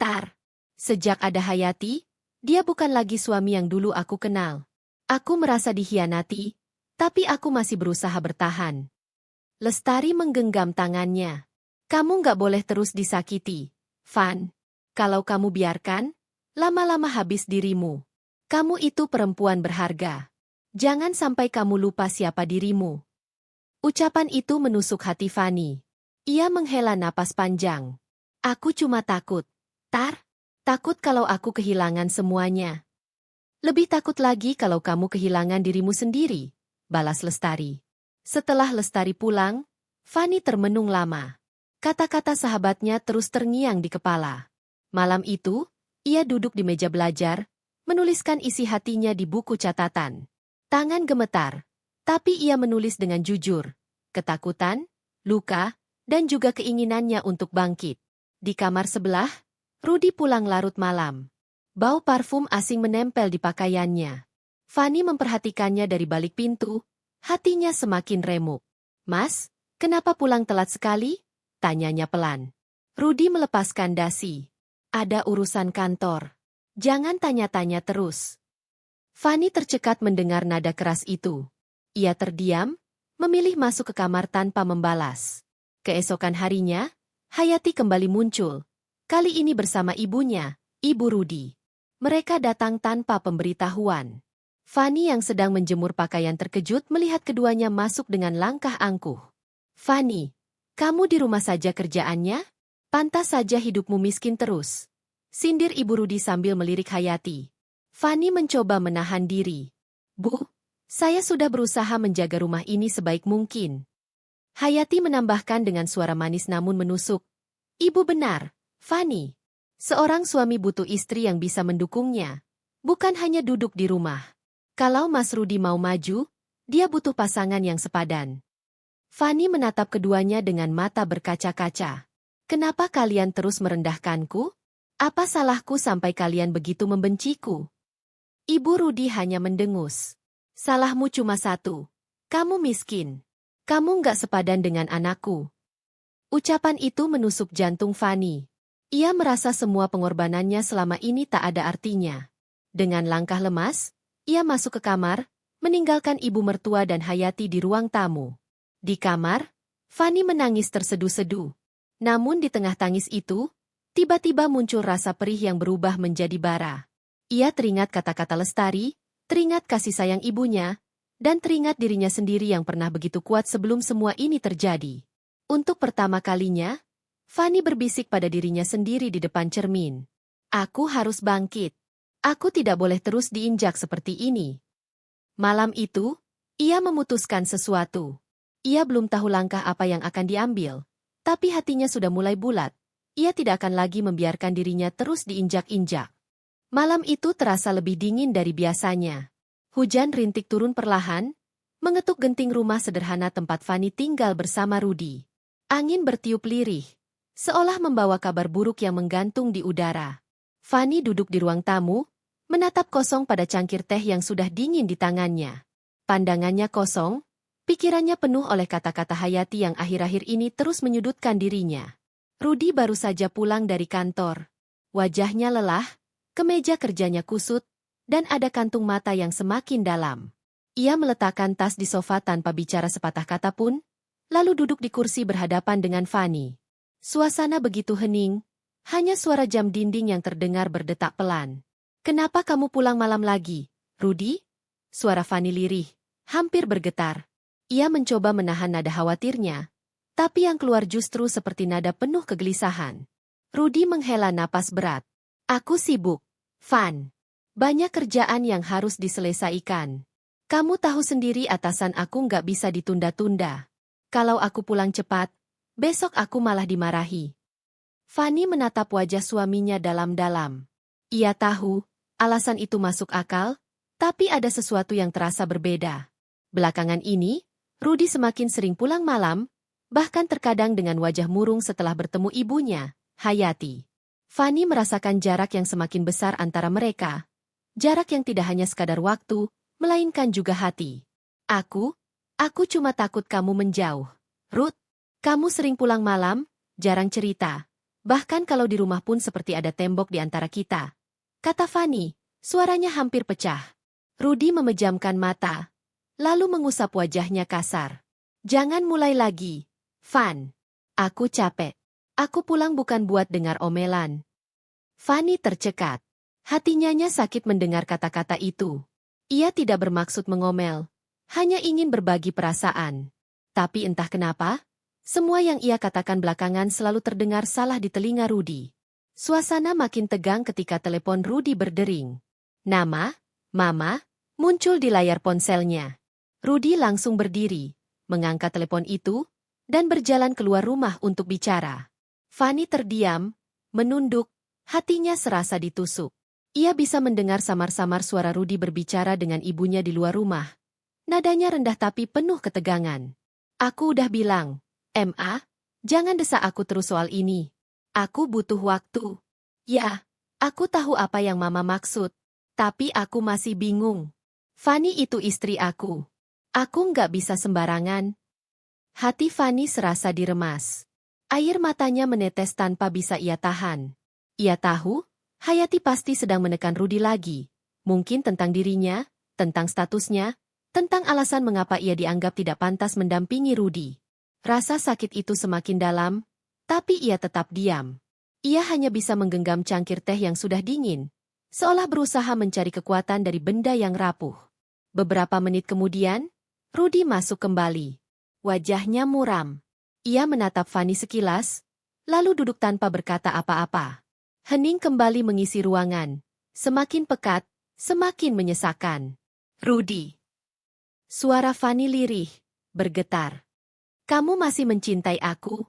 Tar, sejak ada Hayati, dia bukan lagi suami yang dulu aku kenal. Aku merasa dikhianati, tapi aku masih berusaha bertahan." Lestari menggenggam tangannya. "Kamu nggak boleh terus disakiti, Fan. Kalau kamu biarkan, lama-lama habis dirimu. Kamu itu perempuan berharga. Jangan sampai kamu lupa siapa dirimu." Ucapan itu menusuk hati Fanny. Ia menghela napas panjang. "Aku cuma takut. Tar, takut kalau aku kehilangan semuanya." "Lebih takut lagi kalau kamu kehilangan dirimu sendiri," balas Lestari. Setelah Lestari pulang, Fanny termenung lama. Kata-kata sahabatnya terus terngiang di kepala. Malam itu, ia duduk di meja belajar, menuliskan isi hatinya di buku catatan. Tangan gemetar, tapi ia menulis dengan jujur. Ketakutan, luka, dan juga keinginannya untuk bangkit. Di kamar sebelah, Rudy pulang larut malam. Bau parfum asing menempel di pakaiannya. Fanny memperhatikannya dari balik pintu, hatinya semakin remuk. "Mas, kenapa pulang telat sekali?" tanyanya pelan. Rudy melepaskan dasi. "Ada urusan kantor. Jangan tanya-tanya terus." Fanny tercekat mendengar nada keras itu. Ia terdiam, memilih masuk ke kamar tanpa membalas. Keesokan harinya, Hayati kembali muncul. Kali ini bersama ibunya, Ibu Rudy. Mereka datang tanpa pemberitahuan. Fanny yang sedang menjemur pakaian terkejut melihat keduanya masuk dengan langkah angkuh. "Fanny, kamu di rumah saja kerjaannya? Pantas saja hidupmu miskin terus," sindir Ibu Rudy sambil melirik Hayati. Fanny mencoba menahan diri. "Bu, saya sudah berusaha menjaga rumah ini sebaik mungkin." Hayati menambahkan dengan suara manis namun menusuk. "Ibu benar, Fanny. Seorang suami butuh istri yang bisa mendukungnya, bukan hanya duduk di rumah. Kalau Mas Rudy mau maju, dia butuh pasangan yang sepadan." Fanny menatap keduanya dengan mata berkaca-kaca. "Kenapa kalian terus merendahkanku? Apa salahku sampai kalian begitu membenciku?" Ibu Rudy hanya mendengus. "Salahmu cuma satu. Kamu miskin. Kamu nggak sepadan dengan anakku." Ucapan itu menusuk jantung Fanny. Ia merasa semua pengorbanannya selama ini tak ada artinya. Dengan langkah lemas, ia masuk ke kamar, meninggalkan ibu mertua dan Hayati di ruang tamu. Di kamar, Fanny menangis terseduh-seduh. Namun di tengah tangis itu, tiba-tiba muncul rasa perih yang berubah menjadi bara. Ia teringat kata-kata Lestari, teringat kasih sayang ibunya, dan teringat dirinya sendiri yang pernah begitu kuat sebelum semua ini terjadi. Untuk pertama kalinya, Fanny berbisik pada dirinya sendiri di depan cermin. "Aku harus bangkit. Aku tidak boleh terus diinjak seperti ini." Malam itu, ia memutuskan sesuatu. Ia belum tahu langkah apa yang akan diambil, tapi hatinya sudah mulai bulat. Ia tidak akan lagi membiarkan dirinya terus diinjak-injak. Malam itu terasa lebih dingin dari biasanya. Hujan rintik turun perlahan, mengetuk genting rumah sederhana tempat Fanny tinggal bersama Rudy. Angin bertiup lirih, seolah membawa kabar buruk yang menggantung di udara. Fanny duduk di ruang tamu, menatap kosong pada cangkir teh yang sudah dingin di tangannya. Pandangannya kosong, pikirannya penuh oleh kata-kata Hayati yang akhir-akhir ini terus menyudutkan dirinya. Rudy baru saja pulang dari kantor. Wajahnya lelah, kemeja kerjanya kusut, dan ada kantung mata yang semakin dalam. Ia meletakkan tas di sofa tanpa bicara sepatah kata pun, lalu duduk di kursi berhadapan dengan Fanny. Suasana begitu hening, hanya suara jam dinding yang terdengar berdetak pelan. "Kenapa kamu pulang malam lagi, Rudy?" Suara Fanny lirih, hampir bergetar. Ia mencoba menahan nada khawatirnya, tapi yang keluar justru seperti nada penuh kegelisahan. Rudy menghela napas berat. "Aku sibuk, Fan. Banyak kerjaan yang harus diselesaikan. Kamu tahu sendiri atasan aku nggak bisa ditunda-tunda. Kalau aku pulang cepat, besok aku malah dimarahi." Fanny menatap wajah suaminya dalam-dalam. Ia tahu, alasan itu masuk akal, tapi ada sesuatu yang terasa berbeda. Belakangan ini, Rudy semakin sering pulang malam, bahkan terkadang dengan wajah murung setelah bertemu ibunya, Hayati. Fanny merasakan jarak yang semakin besar antara mereka. Jarak yang tidak hanya sekadar waktu, melainkan juga hati. Aku cuma takut kamu menjauh. Ruth, kamu sering pulang malam, jarang cerita. Bahkan kalau di rumah pun seperti ada tembok di antara kita," kata Fanny, suaranya hampir pecah. Rudy memejamkan mata, lalu mengusap wajahnya kasar. "Jangan mulai lagi, Fan. Aku capek. Aku pulang bukan buat dengar omelan." Fanny tercekat. Hatinya sakit mendengar kata-kata itu. Ia tidak bermaksud mengomel, hanya ingin berbagi perasaan. Tapi entah kenapa, semua yang ia katakan belakangan selalu terdengar salah di telinga Rudy. Suasana makin tegang ketika telepon Rudy berdering. Nama, Mama, muncul di layar ponselnya. Rudy langsung berdiri, mengangkat telepon itu, dan berjalan keluar rumah untuk bicara. Fanny terdiam, menunduk, hatinya serasa ditusuk. Ia bisa mendengar samar-samar suara Rudy berbicara dengan ibunya di luar rumah. Nadanya rendah tapi penuh ketegangan. "Aku udah bilang, Ma, Jangan desak aku terus soal ini. Aku butuh waktu. Ya, aku tahu apa yang Mama maksud. Tapi aku masih bingung. Fanny itu istri aku. Aku nggak bisa sembarangan. Hati Fanny serasa diremas. Air matanya menetes tanpa bisa ia tahan. Ia tahu, Hayati pasti sedang menekan Rudy lagi. Mungkin tentang dirinya, tentang statusnya, tentang alasan mengapa ia dianggap tidak pantas mendampingi Rudy. Rasa sakit itu semakin dalam, tapi ia tetap diam. Ia hanya bisa menggenggam cangkir teh yang sudah dingin, seolah berusaha mencari kekuatan dari benda yang rapuh. Beberapa menit kemudian, Rudy masuk kembali. Wajahnya muram. Ia menatap Fanny sekilas, lalu duduk tanpa berkata apa-apa. Hening kembali mengisi ruangan. Semakin pekat, semakin menyesakan. Rudy. Suara Fanny lirih, bergetar. Kamu masih mencintai aku?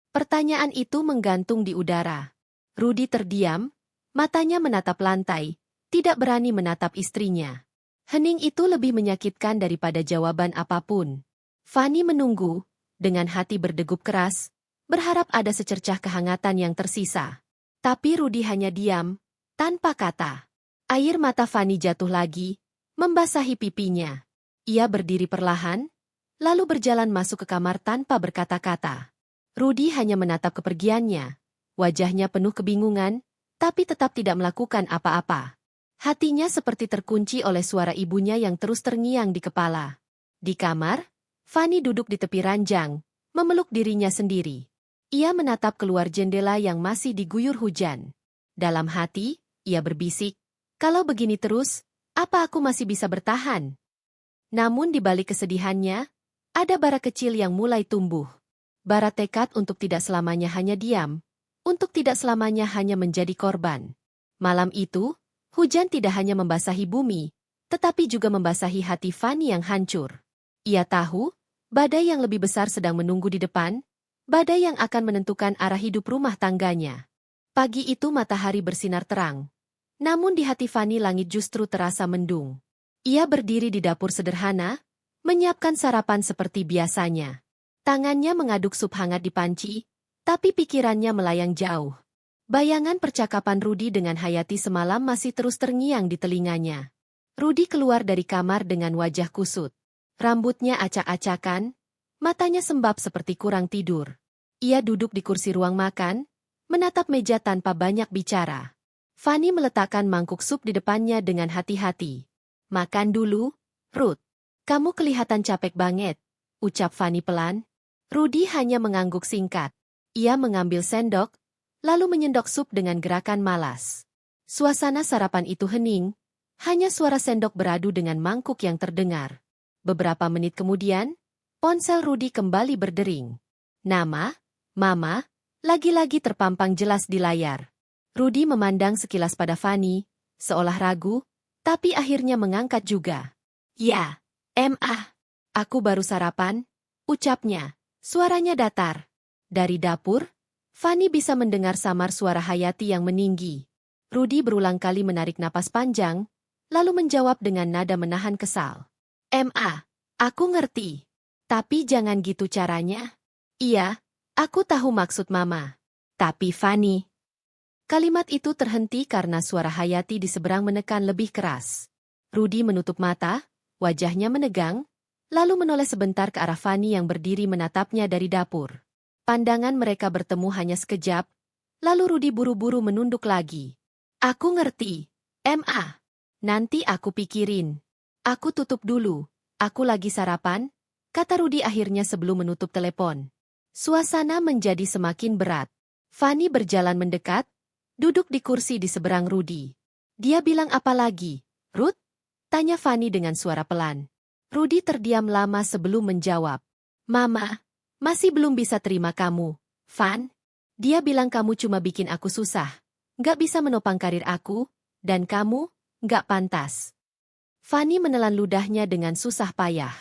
Pertanyaan itu menggantung di udara. Rudy terdiam, matanya menatap lantai, tidak berani menatap istrinya. Hening itu lebih menyakitkan daripada jawaban apapun. Fanny menunggu, dengan hati berdegup keras, berharap ada secercah kehangatan yang tersisa. Tapi Rudy hanya diam, tanpa kata. Air mata Fanny jatuh lagi, membasahi pipinya. Ia berdiri perlahan, lalu berjalan masuk ke kamar tanpa berkata-kata. Rudy hanya menatap kepergiannya. Wajahnya penuh kebingungan, tapi tetap tidak melakukan apa-apa. Hatinya seperti terkunci oleh suara ibunya yang terus terngiang di kepala. Di kamar, Fanny duduk di tepi ranjang, memeluk dirinya sendiri. Ia menatap keluar jendela yang masih diguyur hujan. Dalam hati, ia berbisik, kalau begini terus, apa aku masih bisa bertahan? Namun di balik kesedihannya, ada bara kecil yang mulai tumbuh. Bara tekad untuk tidak selamanya hanya diam, untuk tidak selamanya hanya menjadi korban. Malam itu, hujan tidak hanya membasahi bumi, tetapi juga membasahi hati Fanny yang hancur. Ia tahu, badai yang lebih besar sedang menunggu di depan, badai yang akan menentukan arah hidup rumah tangganya. Pagi itu matahari bersinar terang. Namun di hati Fanny langit justru terasa mendung. Ia berdiri di dapur sederhana, menyiapkan sarapan seperti biasanya. Tangannya mengaduk sup hangat di panci, tapi pikirannya melayang jauh. Bayangan percakapan Rudy dengan Hayati semalam masih terus terngiang di telinganya. Rudy keluar dari kamar dengan wajah kusut. Rambutnya acak-acakan, matanya sembab seperti kurang tidur. Ia duduk di kursi ruang makan, menatap meja tanpa banyak bicara. Fanny meletakkan mangkuk sup di depannya dengan hati-hati. Makan dulu, Ruth. Kamu kelihatan capek banget, ucap Fanny pelan. Rudy hanya mengangguk singkat. Ia mengambil sendok, lalu menyendok sup dengan gerakan malas. Suasana sarapan itu hening, hanya suara sendok beradu dengan mangkuk yang terdengar. Beberapa menit kemudian, ponsel Rudy kembali berdering. Nama, Mama, lagi-lagi terpampang jelas di layar. Rudy memandang sekilas pada Fanny, seolah ragu, tapi akhirnya mengangkat juga. Ya, aku baru sarapan, ucapnya. Suaranya datar. Dari dapur, Fanny bisa mendengar samar suara Hayati yang meninggi. Rudy berulang kali menarik napas panjang, lalu menjawab dengan nada menahan kesal. Aku ngerti. Tapi jangan gitu caranya. Iya, aku tahu maksud Mama. Tapi Fanny. Kalimat itu terhenti karena suara Hayati di seberang menekan lebih keras. Rudy menutup mata, wajahnya menegang, lalu menoleh sebentar ke arah Fanny yang berdiri menatapnya dari dapur. Pandangan mereka bertemu hanya sekejap, lalu Rudy buru-buru menunduk lagi. Aku ngerti. Nanti aku pikirin. Aku tutup dulu. Aku lagi sarapan, kata Rudy akhirnya sebelum menutup telepon. Suasana menjadi semakin berat. Fanny berjalan mendekat, duduk di kursi di seberang Rudy. Dia bilang apa lagi? Ruth? Tanya Fanny dengan suara pelan. Rudy terdiam lama sebelum menjawab. Mama, masih belum bisa terima kamu, Van. Dia bilang kamu cuma bikin aku susah. Nggak bisa menopang karir aku, dan kamu, nggak pantas. Fanny menelan ludahnya dengan susah payah.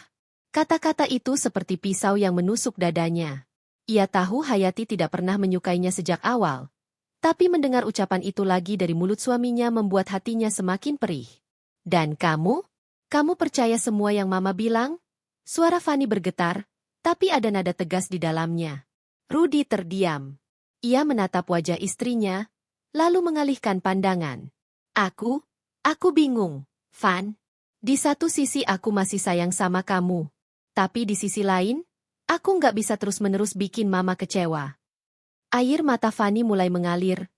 Kata-kata itu seperti pisau yang menusuk dadanya. Ia tahu Hayati tidak pernah menyukainya sejak awal. Tapi mendengar ucapan itu lagi dari mulut suaminya membuat hatinya semakin perih. Dan kamu? Kamu percaya semua yang Mama bilang? Suara Fanny bergetar, tapi ada nada tegas di dalamnya. Rudi terdiam. Ia menatap wajah istrinya, lalu mengalihkan pandangan. Aku bingung, Van. Di satu sisi aku masih sayang sama kamu. Tapi di sisi lain, aku nggak bisa terus-menerus bikin mama kecewa. Air mata Fanny mulai mengalir,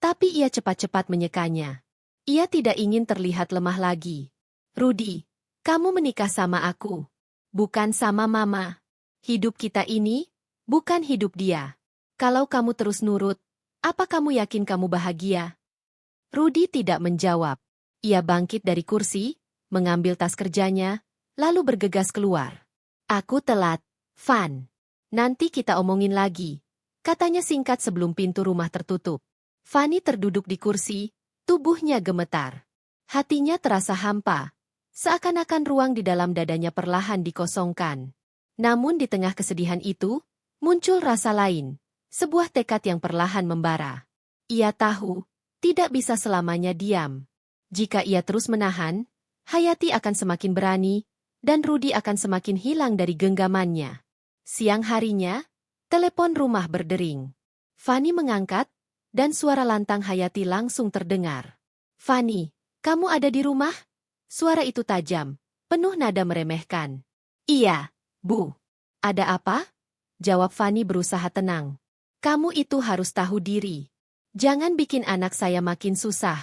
tapi ia cepat-cepat menyekanya. Ia tidak ingin terlihat lemah lagi. Rudi, kamu menikah sama aku. Bukan sama mama. Hidup kita ini, bukan hidup dia. Kalau kamu terus nurut, apa kamu yakin kamu bahagia? Rudi tidak menjawab. Ia bangkit dari kursi, mengambil tas kerjanya, lalu bergegas keluar. Aku telat, Van. Nanti kita omongin lagi. Katanya singkat sebelum pintu rumah tertutup. Fanny terduduk di kursi, tubuhnya gemetar. Hatinya terasa hampa. Seakan-akan ruang di dalam dadanya perlahan dikosongkan. Namun di tengah kesedihan itu, muncul rasa lain. Sebuah tekad yang perlahan membara. Ia tahu, tidak bisa selamanya diam. Jika ia terus menahan, Hayati akan semakin berani, dan Rudi akan semakin hilang dari genggamannya. Siang harinya, telepon rumah berdering. Fanny mengangkat, dan suara lantang Hayati langsung terdengar. Fanny, kamu ada di rumah? Suara itu tajam, penuh nada meremehkan. Iya, Bu. Ada apa? Jawab Fanny berusaha tenang. Kamu itu harus tahu diri. Jangan bikin anak saya makin susah.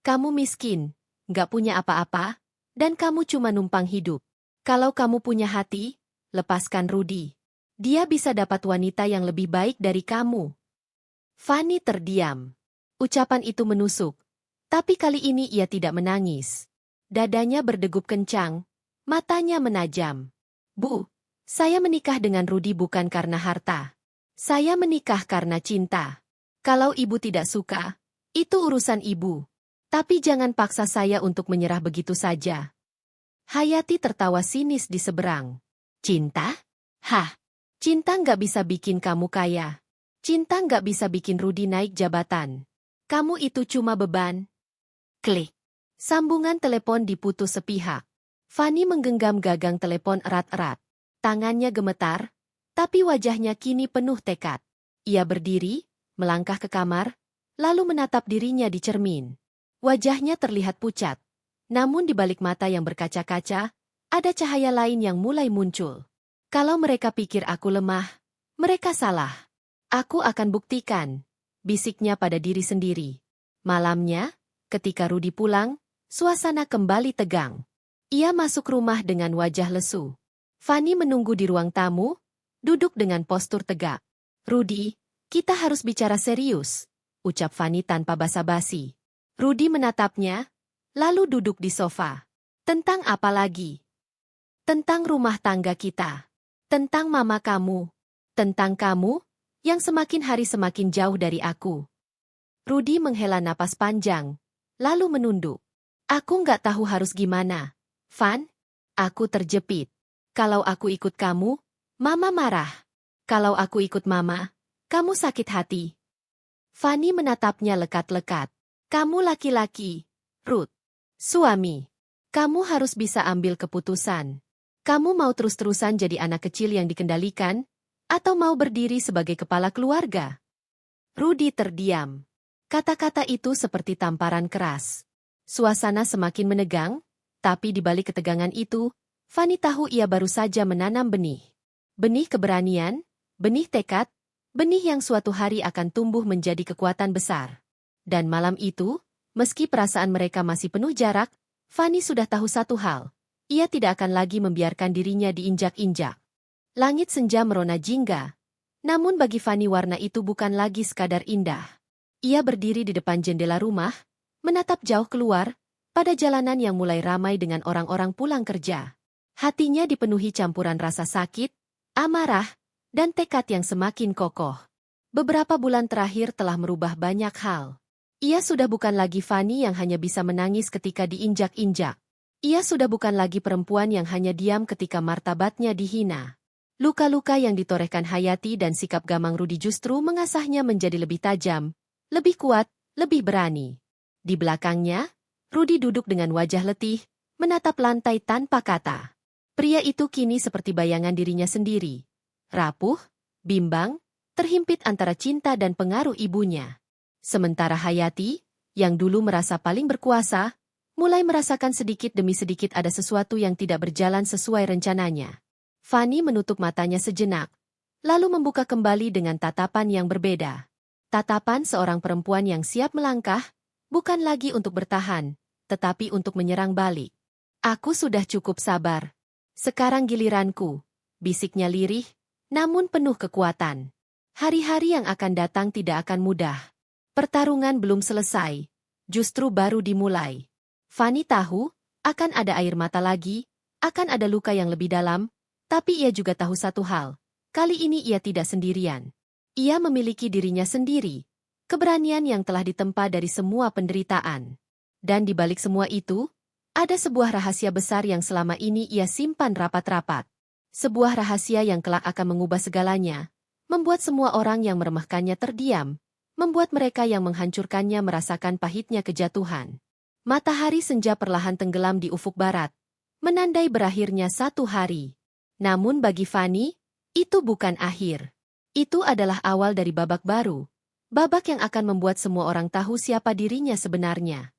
Kamu miskin, nggak punya apa-apa, dan kamu cuma numpang hidup. Kalau kamu punya hati, lepaskan Rudi. Dia bisa dapat wanita yang lebih baik dari kamu. Fanny terdiam. Ucapan itu menusuk. Tapi kali ini ia tidak menangis. Dadanya berdegup kencang, matanya menajam. Bu, saya menikah dengan Rudi bukan karena harta. Saya menikah karena cinta. Kalau ibu tidak suka, itu urusan ibu. Tapi jangan paksa saya untuk menyerah begitu saja. Hayati tertawa sinis di seberang. Cinta? Hah? Cinta nggak bisa bikin kamu kaya. Cinta nggak bisa bikin Rudi naik jabatan. Kamu itu cuma beban. Klik. Sambungan telepon diputus sepihak. Fanny menggenggam gagang telepon erat-erat. Tangannya gemetar, tapi wajahnya kini penuh tekad. Ia berdiri, melangkah ke kamar, lalu menatap dirinya di cermin. Wajahnya terlihat pucat. Namun di balik mata yang berkaca-kaca, ada cahaya lain yang mulai muncul. Kalau mereka pikir aku lemah, mereka salah. Aku akan buktikan, bisiknya pada diri sendiri. Malamnya, ketika Rudi pulang, suasana kembali tegang. Ia masuk rumah dengan wajah lesu. Fanny menunggu di ruang tamu, duduk dengan postur tegak. Rudi, kita harus bicara serius, ucap Fanny tanpa basa-basi. Rudi menatapnya, lalu duduk di sofa. Tentang apa lagi? Tentang rumah tangga kita. Tentang mama kamu. Tentang kamu, yang semakin hari semakin jauh dari aku. Rudi menghela napas panjang, lalu menunduk. Aku nggak tahu harus gimana. Van, aku terjepit. Kalau aku ikut kamu, mama marah. Kalau aku ikut mama, kamu sakit hati. Fanny menatapnya lekat-lekat. Kamu laki-laki, Ruth. Suami. Kamu harus bisa ambil keputusan. Kamu mau terus-terusan jadi anak kecil yang dikendalikan, atau mau berdiri sebagai kepala keluarga? Rudi terdiam. Kata-kata itu seperti tamparan keras. Suasana semakin menegang, tapi di balik ketegangan itu, Fanny tahu ia baru saja menanam benih. Benih keberanian, benih tekad, benih yang suatu hari akan tumbuh menjadi kekuatan besar. Dan malam itu, meski perasaan mereka masih penuh jarak, Fanny sudah tahu satu hal. Ia tidak akan lagi membiarkan dirinya diinjak-injak. Langit senja merona jingga. Namun bagi Fanny warna itu bukan lagi sekadar indah. Ia berdiri di depan jendela rumah, menatap jauh keluar, pada jalanan yang mulai ramai dengan orang-orang pulang kerja. Hatinya dipenuhi campuran rasa sakit, amarah, dan tekad yang semakin kokoh. Beberapa bulan terakhir telah merubah banyak hal. Ia sudah bukan lagi Fanny yang hanya bisa menangis ketika diinjak-injak. Ia sudah bukan lagi perempuan yang hanya diam ketika martabatnya dihina. Luka-luka yang ditorehkan Hayati dan sikap gamang Rudi justru mengasahnya menjadi lebih tajam, lebih kuat, lebih berani. Di belakangnya, Rudi duduk dengan wajah letih, menatap lantai tanpa kata. Pria itu kini seperti bayangan dirinya sendiri. Rapuh, bimbang, terhimpit antara cinta dan pengaruh ibunya. Sementara Hayati, yang dulu merasa paling berkuasa, mulai merasakan sedikit demi sedikit ada sesuatu yang tidak berjalan sesuai rencananya. Fanny menutup matanya sejenak, lalu membuka kembali dengan tatapan yang berbeda. Tatapan seorang perempuan yang siap melangkah, bukan lagi untuk bertahan, tetapi untuk menyerang balik. Aku sudah cukup sabar. Sekarang giliranku, bisiknya lirih, namun penuh kekuatan. Hari-hari yang akan datang tidak akan mudah. Pertarungan belum selesai, justru baru dimulai. Fanny tahu, akan ada air mata lagi, akan ada luka yang lebih dalam, tapi ia juga tahu satu hal. Kali ini ia tidak sendirian. Ia memiliki dirinya sendiri, keberanian yang telah ditempa dari semua penderitaan. Dan di balik semua itu, ada sebuah rahasia besar yang selama ini ia simpan rapat-rapat. Sebuah rahasia yang kelak akan mengubah segalanya, membuat semua orang yang meremehkannya terdiam, membuat mereka yang menghancurkannya merasakan pahitnya kejatuhan. Matahari senja perlahan tenggelam di ufuk barat, menandai berakhirnya satu hari. Namun bagi Fanny, itu bukan akhir. Itu adalah awal dari babak baru. Babak yang akan membuat semua orang tahu siapa dirinya sebenarnya.